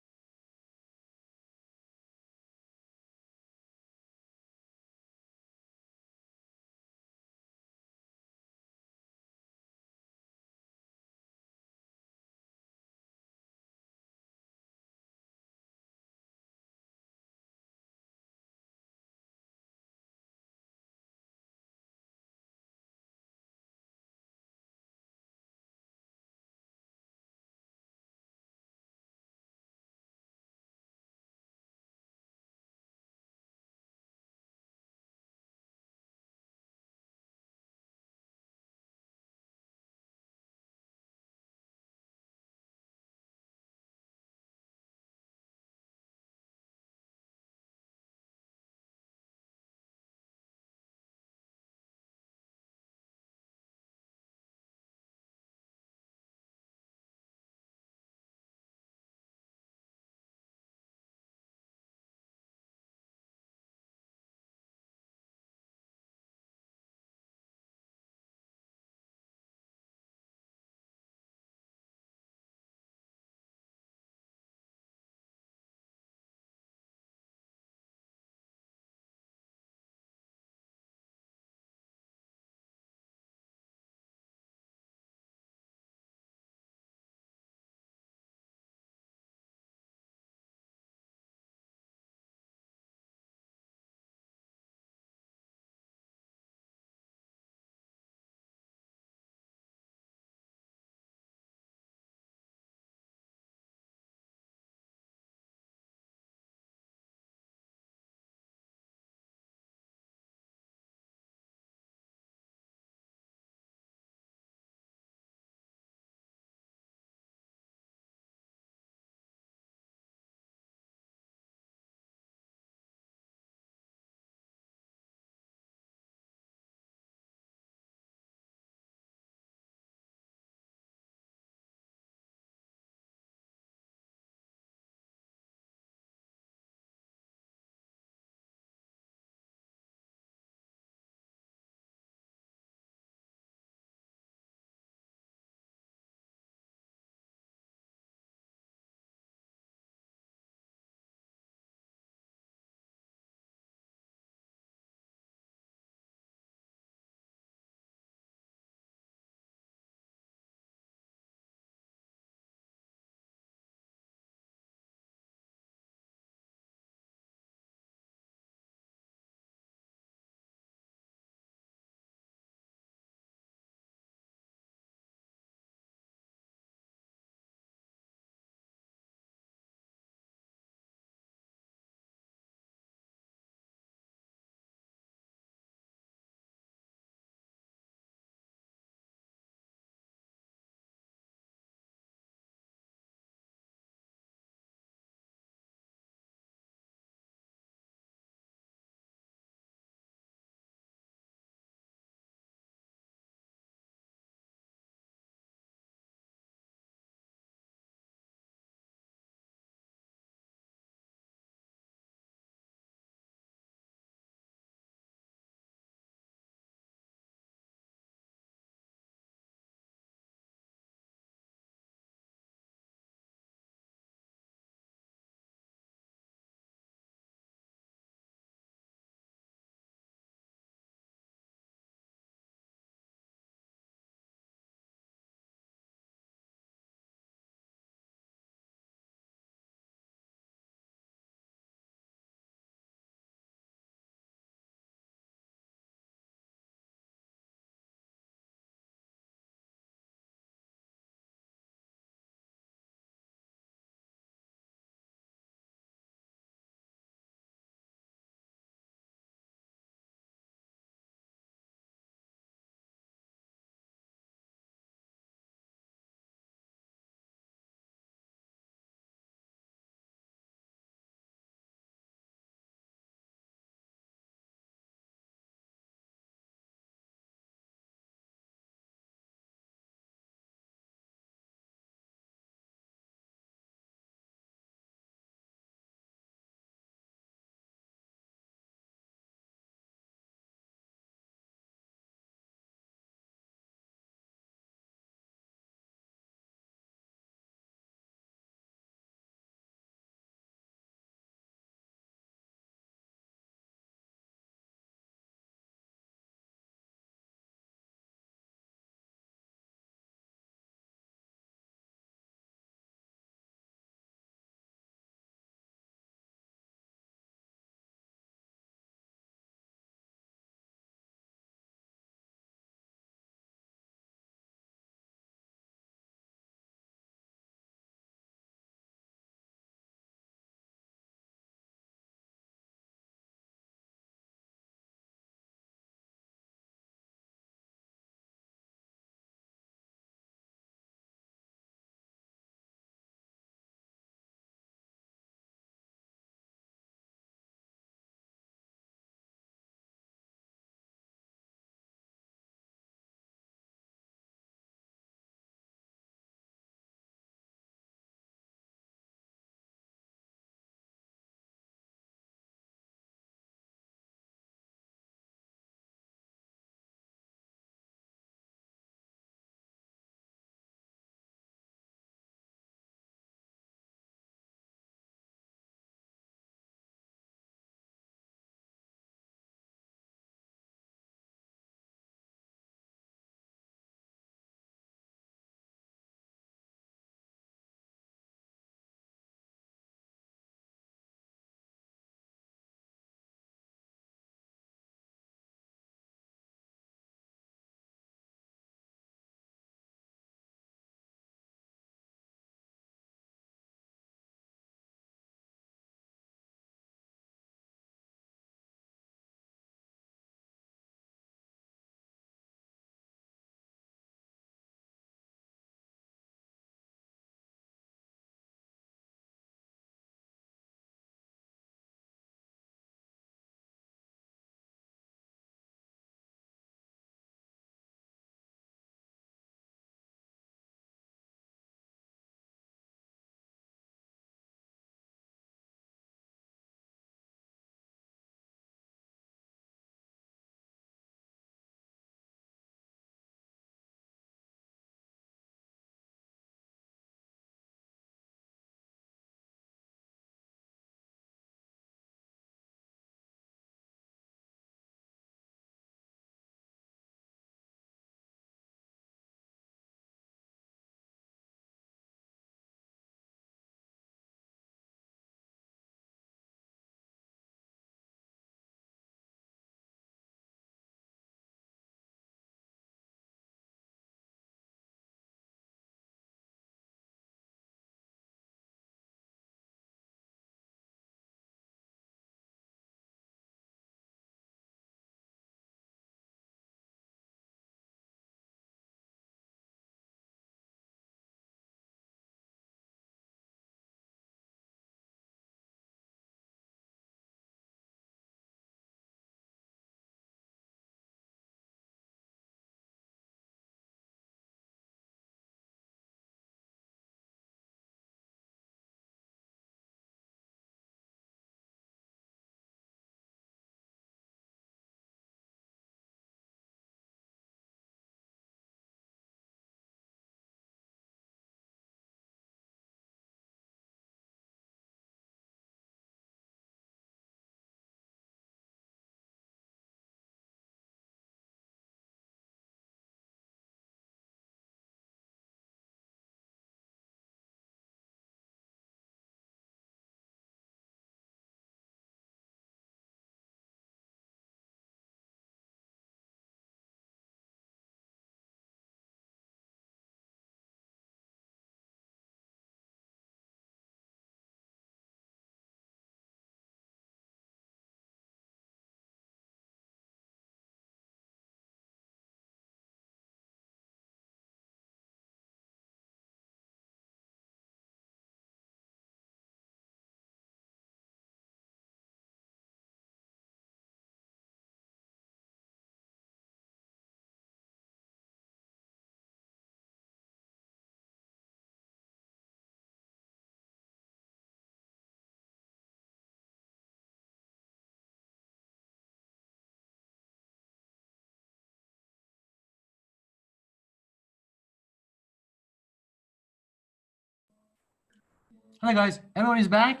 Speaker 2: Hello, guys. Everyone is back?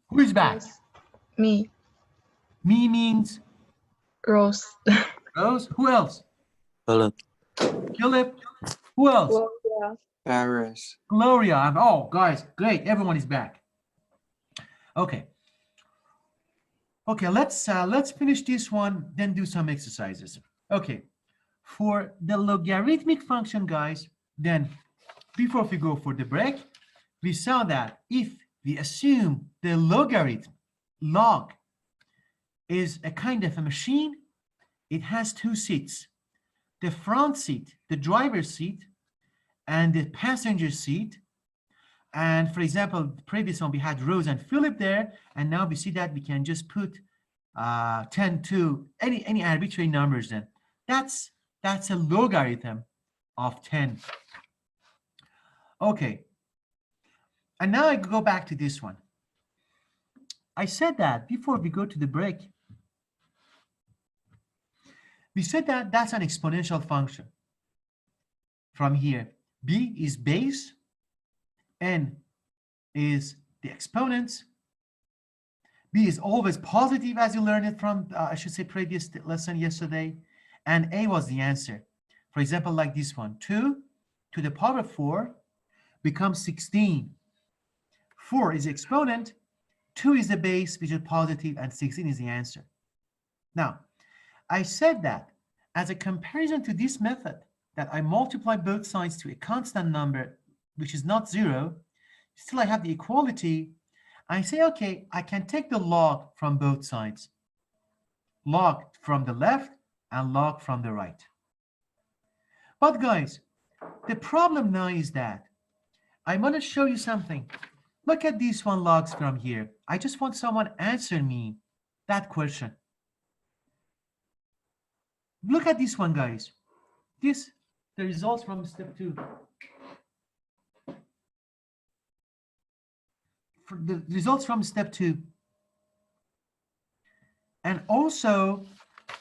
Speaker 2: Who is back?
Speaker 3: Yes. Me,
Speaker 2: Me means
Speaker 3: Rose.
Speaker 2: Rose. Who else?
Speaker 4: Philip.
Speaker 2: Philip. Who else?
Speaker 5: Well, yeah.
Speaker 1: Paris.
Speaker 2: Gloria. Oh, guys, great. Everyone is back. Okay. Okay, let's finish this one, then do some exercises. Okay. For the logarithmic function, guys, then before we go for the break, we saw that if we assume the logarithm log is a kind of a machine, it has two seats, the front seat, the driver's seat, and the passenger seat. And for example, the previous one we had Rose and Philip there, and now we see that we can just put 10 to any arbitrary numbers. Then that's a logarithm of 10. Okay, and now I go back to this one. I said that before we go to the break, we said that that's an exponential function. From here, b is base, n is the exponents, b is always positive as you learned it from, I should say, previous lesson yesterday, and a was the answer. For example, like this one, 2 to the power 4 becomes 16. 4 is the exponent, 2 is the base, which is positive, and 16 is the answer. Now, I said that as a comparison to this method, that I multiply both sides to a constant number, which is not 0, still I have the equality. I say, okay, I can take the log from both sides. Log from the left and log from the right. But guys, the problem now is that I want to show you something. Look at these one logs from here. I just want someone answer me that question. Look at this one, guys. This, the results from step 2. For the results from step 2. And also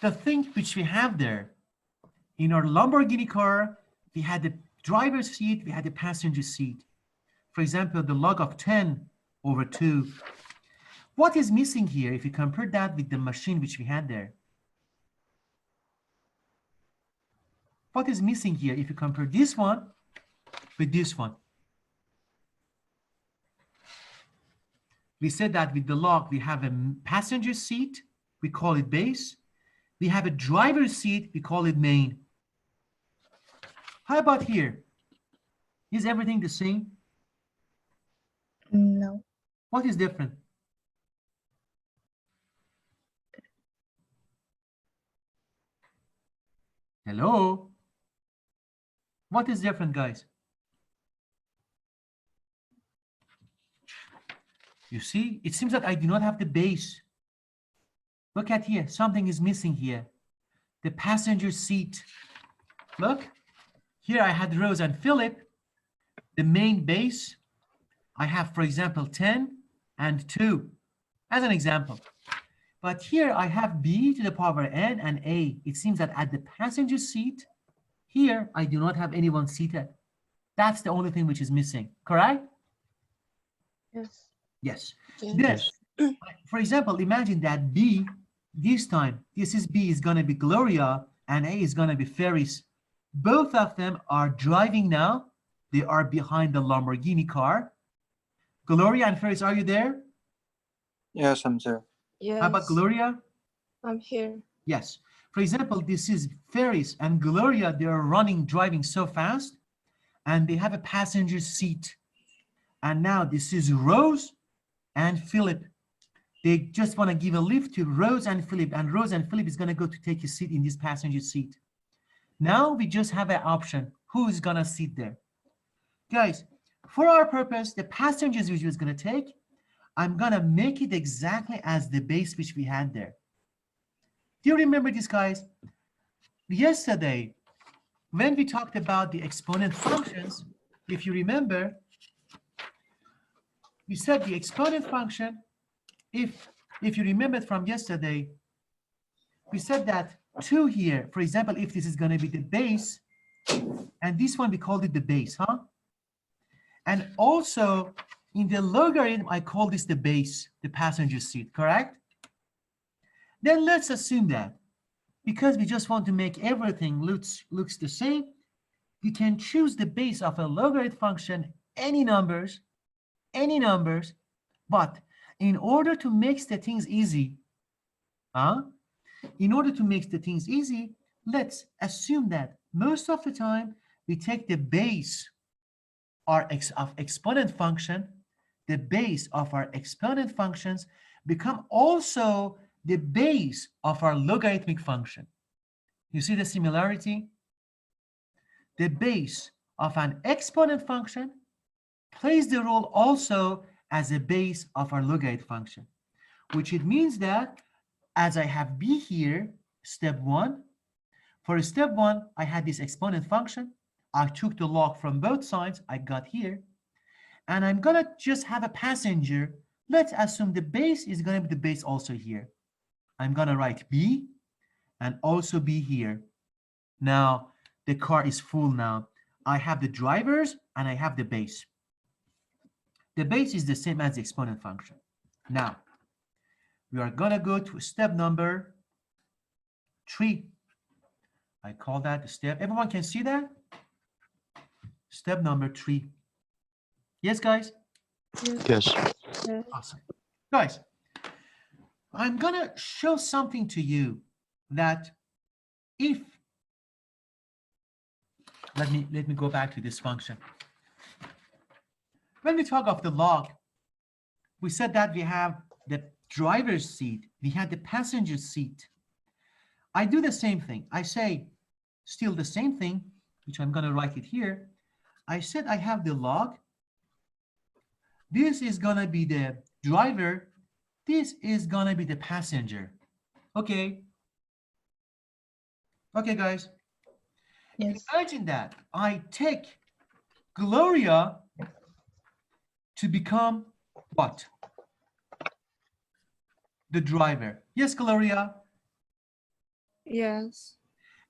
Speaker 2: the thing which we have there. In our Lamborghini car, we had the driver's seat, we had the passenger seat. For example, the log of 10 over 2. What is missing here if you compare that with the machine which we had there? What is missing here if you compare this one with this one? We said that with the log, we have a passenger seat, we call it base. We have a driver's seat, we call it main. How about here? Is everything the same?
Speaker 3: No.
Speaker 2: What is different? Hello? What is different, guys? You see, it seems that I do not have the base. Look at here, something is missing here. The passenger seat. Look, here I had Rose and Philip. The main base, I have, for example, 10 and 2 as an example. But here I have b to the power n and a. It seems that at the passenger seat, here I do not have anyone seated. That's the only thing which is missing, correct?
Speaker 3: Yes.
Speaker 2: Yes.
Speaker 5: Yes.
Speaker 2: This, for example, imagine that b, this time, this is b is going to be Gloria and a is going to be Ferris. Both of them are driving now. They are behind the Lamborghini car. Gloria and Ferris, are you there?
Speaker 1: Yes, I'm there.
Speaker 5: Yes.
Speaker 2: How about Gloria?
Speaker 5: I'm here.
Speaker 2: Yes. For example, this is Ferris and Gloria. They are driving so fast, and they have a passenger seat. And now this is Rose and Philip. They just want to give a lift to Rose and Philip, and Rose and Philip is going to go to take a seat in this passenger seat. Now we just have an option. Who is going to sit there? Guys, for our purpose, the passengers which was going to take, I'm going to make it exactly as the base which we had there. Do you remember this, guys? Yesterday, when we talked about the exponent functions, if you remember, we said the exponent function, if you remember from yesterday, we said that 2 here, for example, if this is going to be the base, and this one we called it the base, huh? And also in the logarithm, I call this the base, the passenger seat, correct? Then let's assume that because we just want to make everything looks the same, you can choose the base of a logarithm function, any numbers, but in order to make the things easy, let's assume that most of the time we take the base of exponent function, the base of our exponent functions become also the base of our logarithmic function. You see the similarity? The base of an exponent function plays the role also as a base of our logarithm function, which it means that as I have b here, step 1, for step 1, I had this exponent function. I took the log from both sides, I got here, and I'm gonna just have a passenger. Let's assume the base is gonna be the base also here. I'm gonna write b and also b here. Now, the car is full now. I have the drivers and I have the base. The base is the same as the exponent function. Now, we are gonna go to step number 3. I call that the step. Everyone can see that? Step number 3. Yes, guys?
Speaker 4: Yes.
Speaker 2: Awesome. Guys, I'm gonna show something to you that if, let me go back to this function. When we talk of the log, we said that we have the driver's seat, we had the passenger seat. I do the same thing. I say still the same thing, which I'm gonna write it here. I said I have the log. This is gonna be the driver. This is gonna be the passenger. Okay. Okay, guys.
Speaker 3: Yes.
Speaker 2: Imagine that I take Gloria to become what? The driver. Yes, Gloria.
Speaker 5: Yes.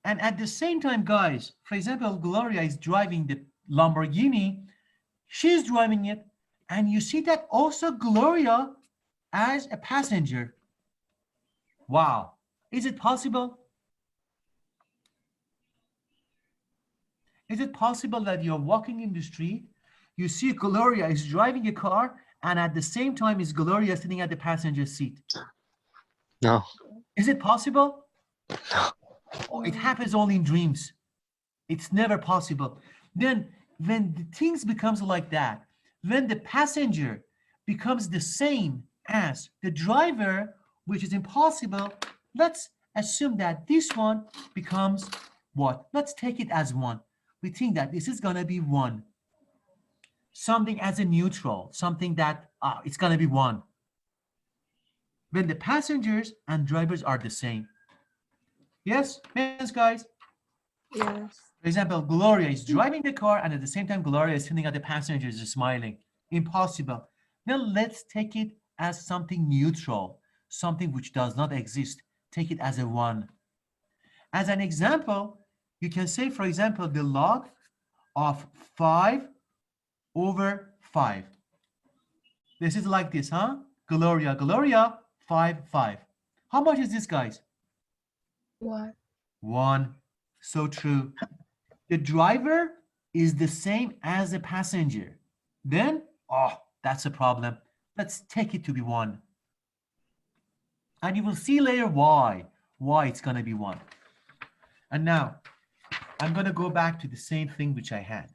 Speaker 2: And at the same time, guys, for example, Gloria is driving the Lamborghini. She's driving it. And you see that also Gloria as a passenger. Wow. Is it possible? Is it possible that you're walking in the street, you see Gloria is driving a car, and at the same time is Gloria sitting at the passenger seat?
Speaker 4: No.
Speaker 2: Is it possible?
Speaker 4: No.
Speaker 2: Oh, it happens only in dreams. It's never possible. Then when the things becomes like that, when the passenger becomes the same as the driver, which is impossible, let's assume that this one becomes what? Let's take it as 1. We think that this is gonna be 1. Something as a neutral, something that it's gonna be 1. When the passengers and drivers are the same. Yes, yes, guys?
Speaker 5: Yes.
Speaker 2: For example, Gloria is driving the car and at the same time Gloria is sitting at the passengers smiling. Impossible. Now let's take it as something neutral, something which does not exist. Take it as a 1. As an example, you can say, for example, the log of 5 over 5. This is like this, huh? Gloria, 5, 5. How much is this, guys?
Speaker 3: 1.
Speaker 2: 1. So true. The driver is the same as the passenger. Then, that's a problem. Let's take it to be 1. And you will see later why it's going to be 1. And now, I'm going to go back to the same thing which I had.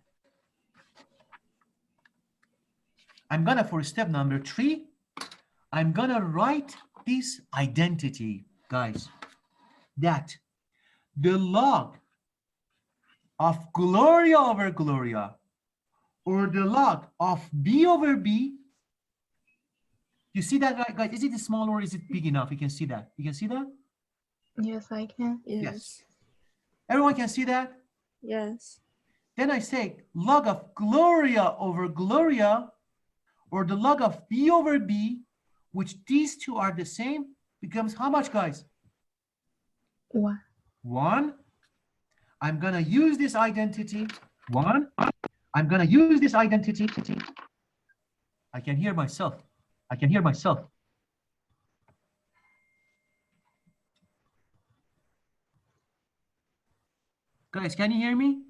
Speaker 2: I'm going to, for step number 3, I'm going to write this identity, guys, that the log of Gloria over Gloria, or the log of B over B. You see that, right, guys? Is it small or is it big enough? You can see that. You can see that?
Speaker 3: Yes, I can.
Speaker 5: Yes.
Speaker 2: Everyone can see that?
Speaker 5: Yes.
Speaker 2: Then I say log of Gloria over Gloria, or the log of B over B, which these two are the same, becomes how much, guys?
Speaker 3: 1.
Speaker 2: 1. I'm going to use this identity, 1. I'm I'm going to use this identity. I can hear myself. I can hear myself. Guys, can you hear me?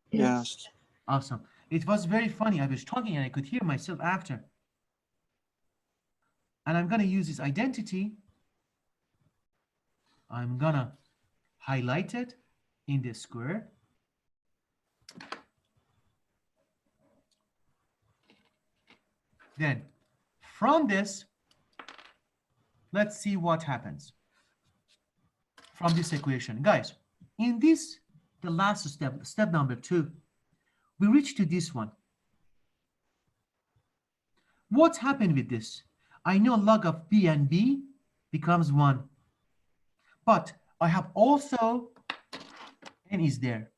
Speaker 1: Yes.
Speaker 2: Awesome. It was very funny. I was talking and I could hear myself after. And I'm going to use this identity. I'm going to highlight it in the square. Then from this, let's see what happens from this equation. Guys, in this, the last step, step number 2, we reach to this one. What's happened with this? I know log of b and b becomes 1. But I have also n is there.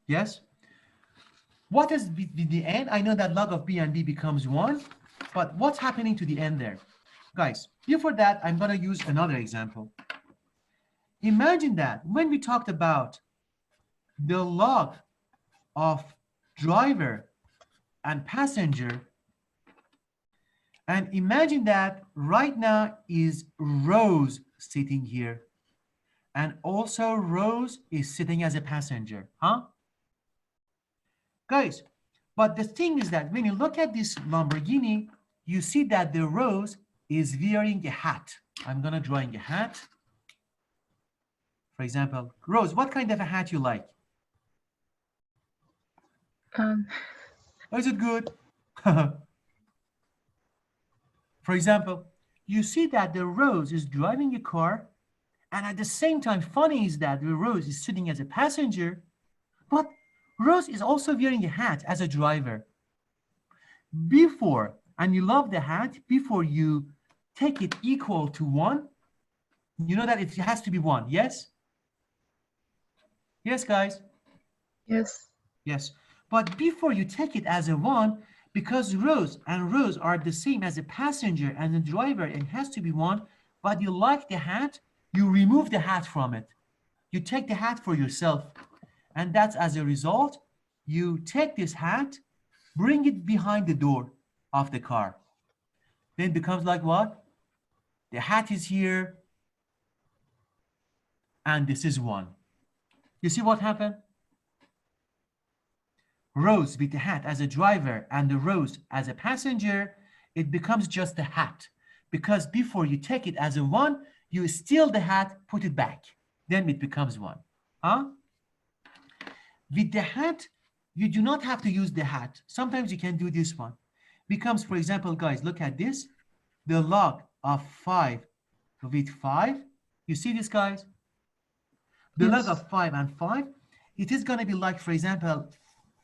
Speaker 2: Yes? What is with the n? I know that log of b and b becomes 1. But what's happening to the n there? Guys, before that, I'm going to use another example. Imagine that when we talked about the log of driver and passenger, and imagine that right now is Rose sitting here, and also Rose is sitting as a passenger, huh? Guys, but the thing is that when you look at this Lamborghini, you see that the Rose is wearing a hat. I'm gonna drawing a hat. For example, Rose, what kind of a hat you like? Is it good? For example, you see that the Rose is driving a car, and at the same time, funny is that the Rose is sitting as a passenger, but Rose is also wearing a hat as a driver. Before, and you love the hat, before you take it equal to 1, you know that it has to be 1, yes? Yes, guys?
Speaker 3: Yes.
Speaker 2: Yes. But before you take it as a 1, because Rose and Rose are the same as a passenger and a driver, and it has to be 1, but you like the hat, you remove the hat from it. You take the hat for yourself. And that's as a result, you take this hat, bring it behind the door of the car. Then it becomes like what? The hat is here, and this is 1. You see what happened? Rose with the hat as a driver and the Rose as a passenger, it becomes just a hat. Because before you take it as a 1, you steal the hat, put it back. Then it becomes 1. Huh? With the hat, you do not have to use the hat. Sometimes you can do this one. Becomes, for example, guys, look at this. The log of 5 with 5. You see this, guys? The log of 5 and 5. It is going to be like, for example,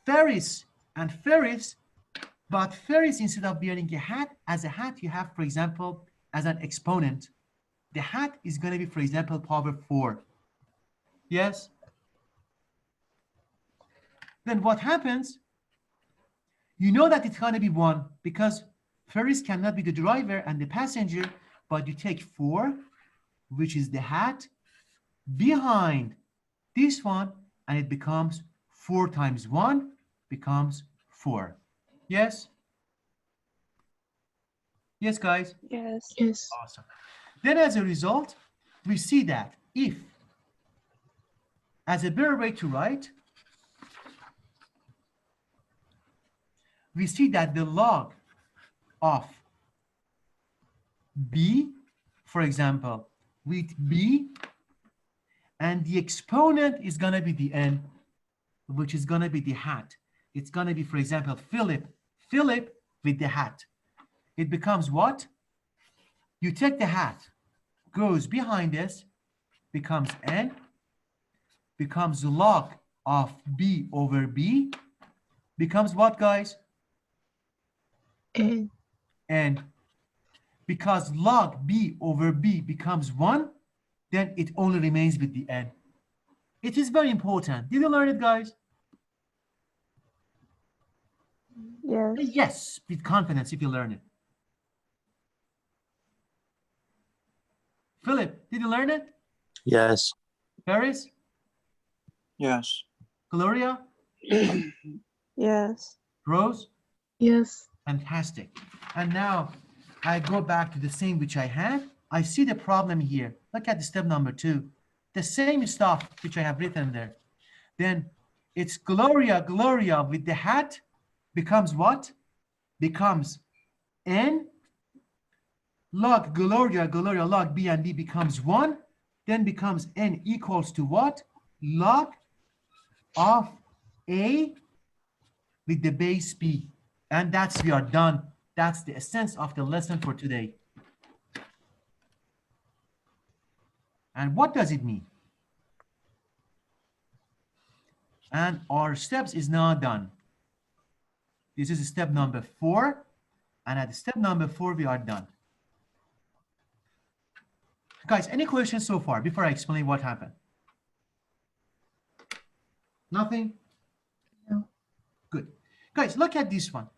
Speaker 2: Ferris and Ferris, but Ferris, instead of wearing a hat, as a hat, you have, for example, as an exponent. The hat is going to be, for example, power 4. Yes? Then what happens? You know that it's going to be 1 because Ferris cannot be the driver and the passenger, but you take 4, which is the hat, behind this one, and it becomes 4 times 1 becomes 4. Yes? Yes, guys?
Speaker 5: Yes.
Speaker 3: Yes.
Speaker 2: Awesome. Then as a result, we see that if, as a better way to write, we see that the log of b, for example, with b, and the exponent is going to be the n, which is going to be the hat. It's going to be, for example, Philip with the hat. It becomes what? You take the hat, goes behind this, becomes n, becomes log of b over b, becomes what, guys?
Speaker 3: N.
Speaker 2: And because log b over b becomes 1, then it only remains with the n. It is very important. Did you learn it, guys?
Speaker 5: Yes.
Speaker 2: Yes, with confidence if you learn it. Philip, did you learn it?
Speaker 4: Yes.
Speaker 2: Paris?
Speaker 1: Yes.
Speaker 2: Gloria?
Speaker 5: Yes.
Speaker 2: Rose?
Speaker 3: Yes.
Speaker 2: Fantastic. And now I go back to the same which I had. I see the problem here. Look at the step number 2. The same stuff which I have written there. Then it's Gloria, Gloria with the hat becomes what? Becomes N log Gloria, Gloria log B, and B becomes 1. Then becomes N equals to what? Log of A with the base B. And we are done. That's the essence of the lesson for today. And what does it mean? And our steps is now done. This is step number 4. And at step number 4, we are done. Guys, any questions so far before I explain what happened? Nothing?
Speaker 3: No.
Speaker 2: Good. Guys, look at this one.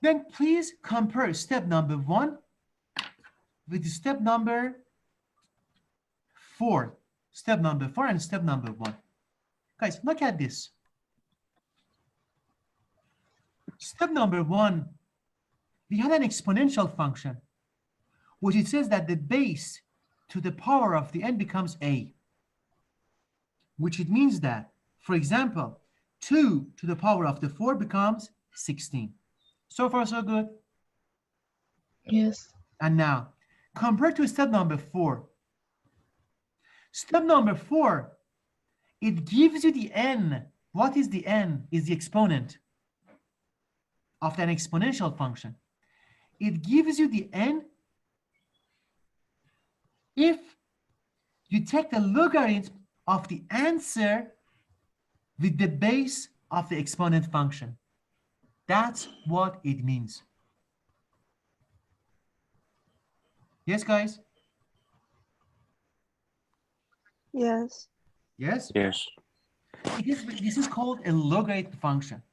Speaker 2: Then please compare step number 1 with step number 4. Step number 4 and step number 1. Guys, look at this. Step number 1, we had an exponential function, which it says that the base to the power of the n becomes a, which it means that, for example, 2 to the power of the 4 becomes 16. So far, so good?
Speaker 3: Yes.
Speaker 2: And now, compared to step number 4. Step number 4, it gives you the n. What is the n? Is the exponent of an exponential function. It gives you the n if you take the logarithm of the answer with the base of the exponent function. That's what it means. Yes, guys?
Speaker 5: Yes.
Speaker 2: Yes?
Speaker 4: Yes.
Speaker 2: This is called a logarithm function.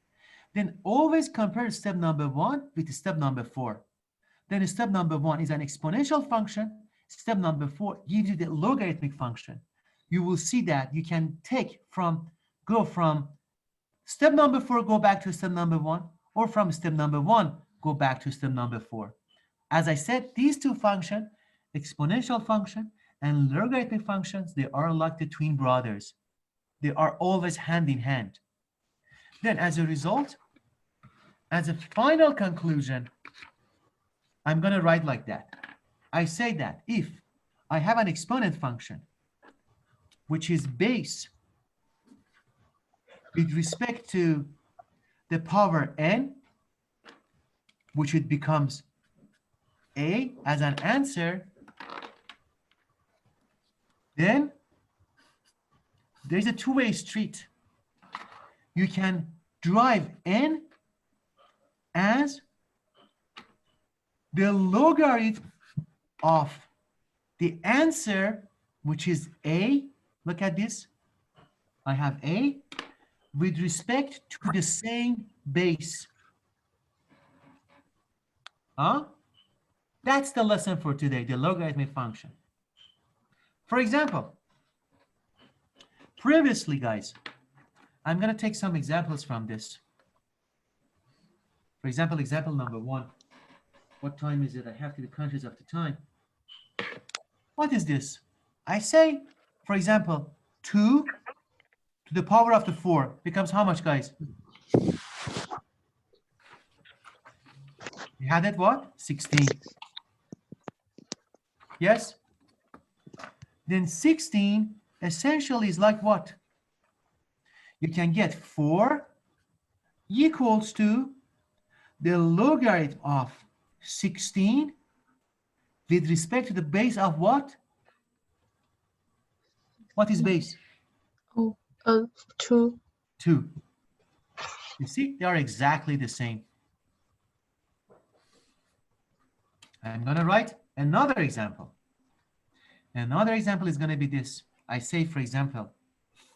Speaker 2: Then always compare step number 1 with step number 4. Then step number 1 is an exponential function. Step number 4 gives you the logarithmic function. You will see that you can go from step number 4, go back to step number 1, or from step number 1, go back to step number 4. As I said, these two functions, exponential function and logarithmic functions, they are like the twin brothers. They are always hand in hand. Then as a result, as a final conclusion, I'm going to write like that. I say that if I have an exponent function, which is base with respect to the power n, which it becomes a as an answer, then there's a two-way street. You can drive n as the logarithm of the answer, which is a. Look at this. I have a with respect to the same base. That's the lesson for today, the logarithmic function. For example, previously, guys, I'm going to take some examples from this. For example, example number 1. What time is it? I have to be conscious of the time. What is this? I say, for example, 2 to the power of the 4 becomes how much, guys? We had it what? 16. Yes? Then 16 essentially is like what? You can get 4 equals to the logarithm of 16 with respect to the base of what? What is base?
Speaker 3: 2.
Speaker 2: 2. You see, they are exactly the same. I'm going to write another example. Another example is going to be this. I say, for example,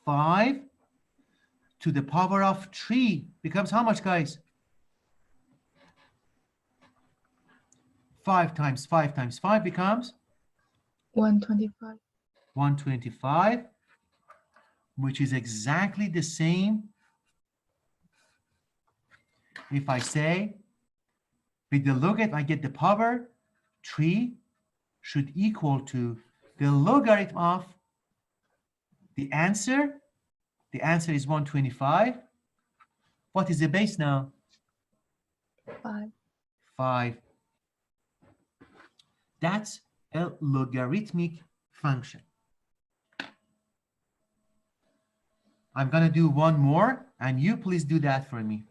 Speaker 2: 5 to the power of 3 becomes how much, guys? 5 times 5 times 5 becomes?
Speaker 3: 125.
Speaker 2: 125, which is exactly the same if I say with the logarithm I get the power 3 should equal to the logarithm of the answer. The answer is 125. What is the base now?
Speaker 3: 5.
Speaker 2: 5. That's a logarithmic function. I'm going to do one more, and you please do that for me.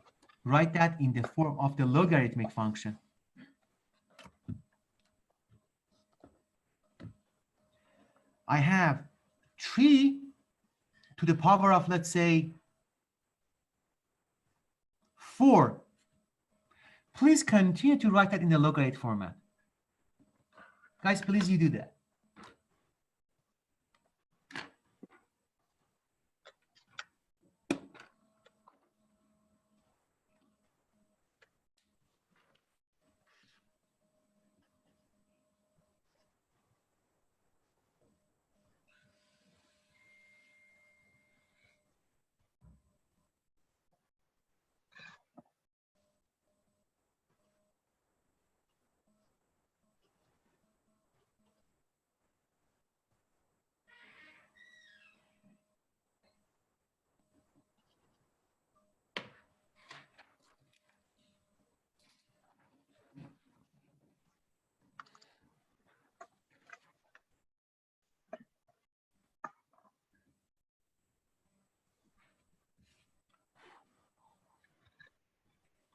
Speaker 2: Write that in the form of the logarithmic function. I have 3 to the power of, let's say, 4. Please continue to write that in the logarithm format. Guys, please you do that.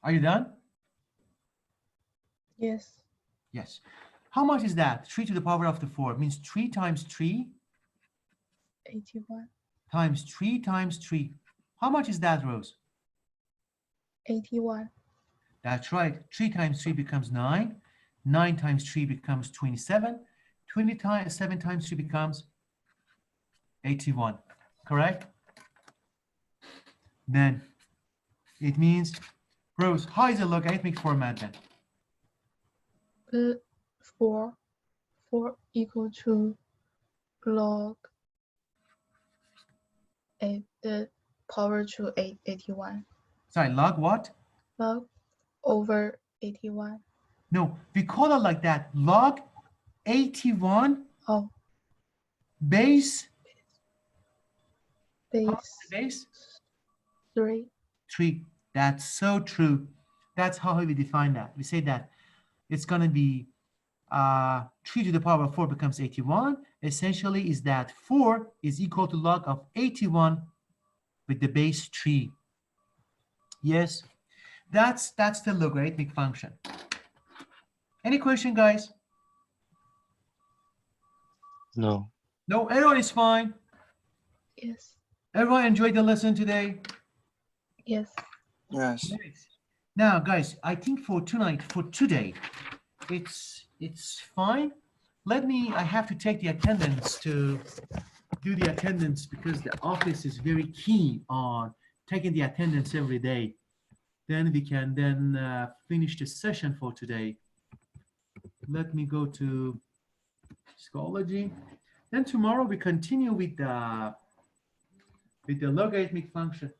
Speaker 2: Are you done?
Speaker 3: Yes.
Speaker 2: Yes. How much is that? 3 to the power of the 4 means 3 times 3
Speaker 3: 81.
Speaker 2: times 3 times 3. How much is that, Rose?
Speaker 3: 81.
Speaker 2: That's right. 3 times 3 becomes 9. 9 times 3 becomes 27. 27 times 3 becomes 81. Correct? Then it means, Rose, how is the logarithmic format then?
Speaker 3: 4 equal to log 8 power to 81.
Speaker 2: Sorry, log what?
Speaker 3: Log over 81.
Speaker 2: No, we call it like that. Log 81
Speaker 3: Oh,
Speaker 2: base.
Speaker 3: base
Speaker 2: Base
Speaker 3: 3.
Speaker 2: 3. That's so true. That's how we define that. We say that it's going to be 3 to the power of 4 becomes 81. Essentially is that 4 is equal to log of 81 with the base 3. Yes, that's the logarithmic function. Any question, guys?
Speaker 4: No.
Speaker 2: No, everyone is fine.
Speaker 3: Yes.
Speaker 2: Everyone enjoyed the lesson today?
Speaker 3: Yes.
Speaker 1: Yes.
Speaker 2: Now, guys, I think for today, it's fine. I have to take the attendance to do the attendance because the office is very keen on taking the attendance every day. Then we can finish the session for today. Let me go to Schoology. Then tomorrow we continue with the logarithmic function.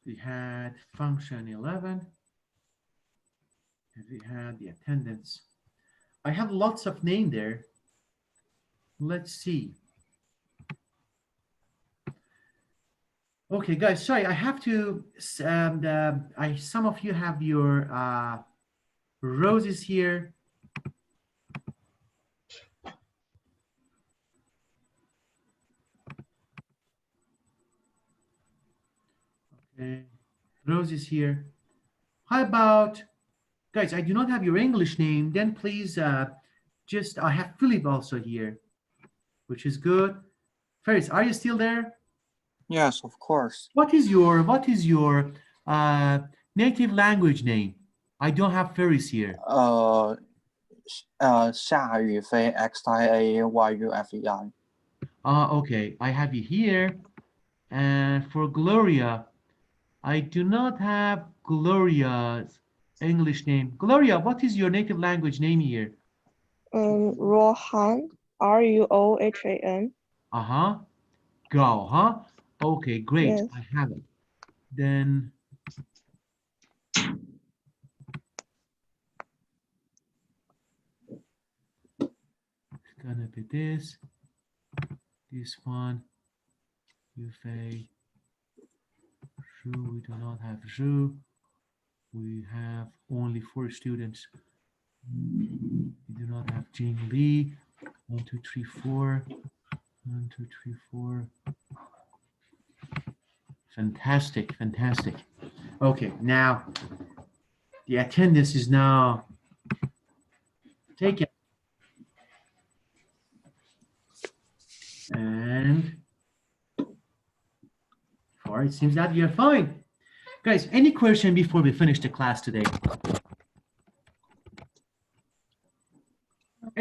Speaker 2: We had function 11, and we had the attendance. I have lots of name there. Let's see. Okay, guys, sorry, I have to, some of you have your roses here. Okay, roses here. How about, guys, I do not have your English name, then please I have Philip also here, which is good. Ferris, are you still there?
Speaker 1: Yes, of course.
Speaker 2: What is your native language name? I don't have Ferris here.
Speaker 1: 夏雨飞 X I A Y U F E I.
Speaker 2: Okay, I have you here. And for Gloria, I do not have Gloria's English name. Gloria, what is your native language name here?
Speaker 5: Rohan, Ruohan.
Speaker 2: Uh-huh. Go, huh? Okay, great.
Speaker 5: Yes.
Speaker 2: I have it. Then it's gonna be this one. Yufei. Zhu, we do not have Zhu. We have only 4 students. We do not have Jing Li. 1, 2, 3, 4. 1, 2, 3, 4. Fantastic, fantastic. Okay, now the attendance is now taken. And far it seems that you're fine. Guys, any question before we finish the class today?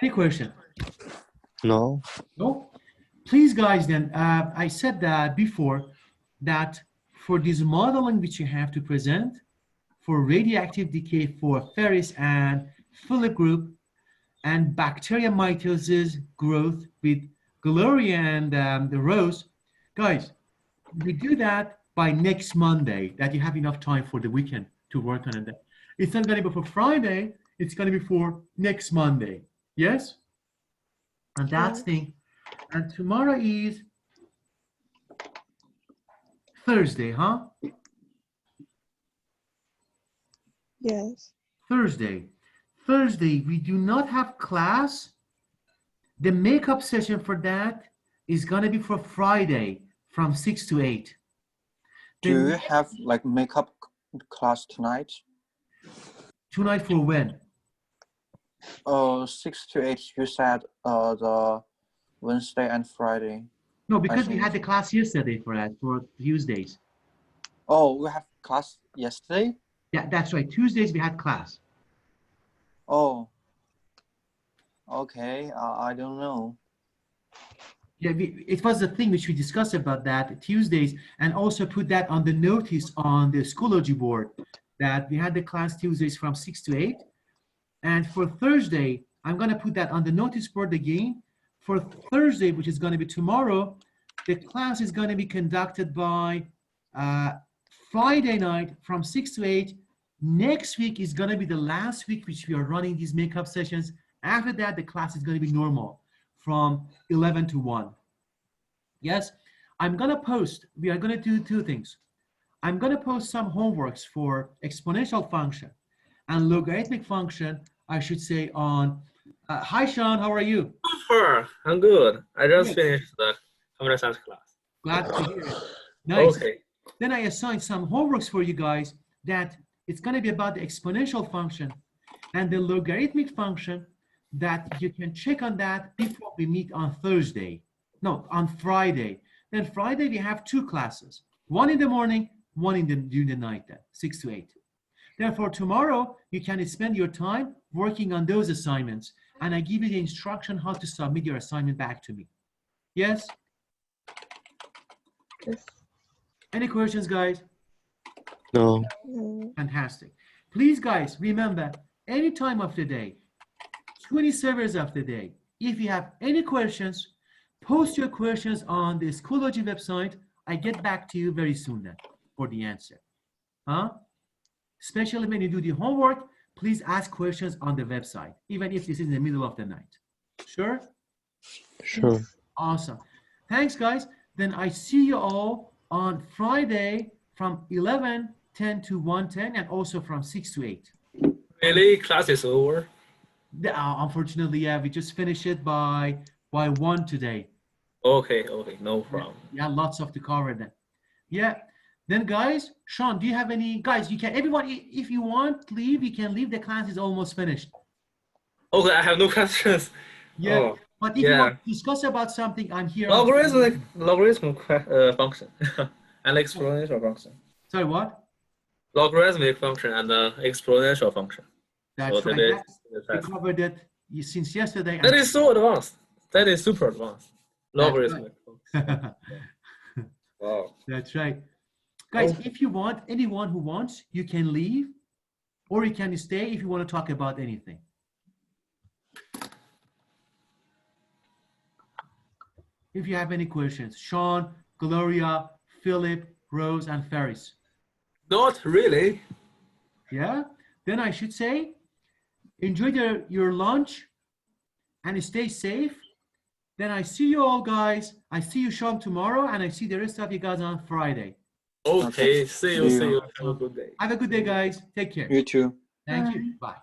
Speaker 2: Any question?
Speaker 4: No.
Speaker 2: No? Please, guys, then, I said that before, that for this modeling which you have to present, for radioactive decay for Ferris and Philip group, and bacteria mitosis growth with Gloria and the Rose, guys, we do that by next Monday, that you have enough time for the weekend to work on it. It's not going to be for Friday, it's going to be for next Monday. Yes? And that's thing. And tomorrow is Thursday, huh?
Speaker 5: Yes.
Speaker 2: Thursday. Thursday, we do not have class. The makeup session for that is going to be for Friday from 6 to 8.
Speaker 1: Do you have like makeup class tonight?
Speaker 2: Tonight for when?
Speaker 1: 6 to 8, you said the Wednesday and Friday.
Speaker 2: No, because we
Speaker 1: think.
Speaker 2: had the class yesterday for that, for Tuesdays.
Speaker 1: Oh, we have class yesterday?
Speaker 2: Yeah, that's right. Tuesdays we had class.
Speaker 1: Oh, okay. I don't know.
Speaker 2: Yeah, it was the thing which we discussed about that Tuesdays, and also put that on the notice on the Schoology board that we had the class Tuesdays from 6 to 8. And for Thursday, I'm going to put that on the notice board again. For Thursday, which is going to be tomorrow, the class is going to be conducted by Friday night from 6 to 8. Next week is going to be the last week which we are running these makeup sessions. After that, the class is going to be normal from 11 to 1. Yes, I'm going to post, we are going to do 2 things. I'm going to post some homeworks for exponential function and logarithmic function, I should say, on, hi Sean, how are you?
Speaker 6: Sure, I'm good. I just
Speaker 2: Good.
Speaker 6: finished the computer science class.
Speaker 2: Glad to hear it. Nice.
Speaker 6: Okay.
Speaker 2: Then I assigned some homeworks for you guys that it's going to be about the exponential function and the logarithmic function, that you can check on that before we meet on Thursday. No, on Friday. Then Friday we have 2 classes, 1 in the morning, 1 during the night, then 6 to 8. Therefore, tomorrow you can spend your time working on those assignments, and I give you the instruction how to submit your assignment back to me. Yes?
Speaker 3: Yes.
Speaker 2: Any questions, guys?
Speaker 4: No.
Speaker 2: Fantastic. Please, guys, remember, any time of the day, 27 hours of the day, if you have any questions, post your questions on the Schoology website. I get back to you very soon then for the answer. Huh? Especially when you do the homework, please ask questions on the website, even if this is in the middle of the night. Sure?
Speaker 4: Sure.
Speaker 2: Awesome. Thanks, guys. Then I see you all on Friday from 11:10 to 1:10, and also from 6 to 8.
Speaker 6: Really? Class is over?
Speaker 2: Unfortunately, yeah, we just finished it by 1 today.
Speaker 6: Okay, no problem.
Speaker 2: Yeah, lots of to cover then. Yeah. Then, guys, Sean, do you have any, guys, you can, everyone, if you want, leave, you can leave. The class is almost finished.
Speaker 6: Okay, I have no questions.
Speaker 2: Yeah.
Speaker 6: Oh,
Speaker 2: But if you want to discuss about something, I'm here.
Speaker 6: Logarithmic function and exponential function.
Speaker 2: Sorry, what?
Speaker 6: Logarithmic function and exponential function.
Speaker 2: That's
Speaker 6: So
Speaker 2: right. We covered it since yesterday.
Speaker 6: That is so advanced. That is super advanced. Logarithmic.
Speaker 2: Right.
Speaker 6: Wow.
Speaker 2: That's right. Guys, if you want, anyone who wants, you can leave or you can stay if you want to talk about anything. If you have any questions, Sean, Gloria, Philip, Rose, and Ferris.
Speaker 6: Not really.
Speaker 2: Yeah? Then I should say, enjoy your lunch and stay safe. Then I see you all, guys. I see you, Sean, tomorrow, and I see the rest of you guys on Friday.
Speaker 6: Okay, see you.
Speaker 1: See you.
Speaker 6: Have a good day.
Speaker 2: Have a good day, guys. Take care.
Speaker 1: You too.
Speaker 2: Thank you. Bye.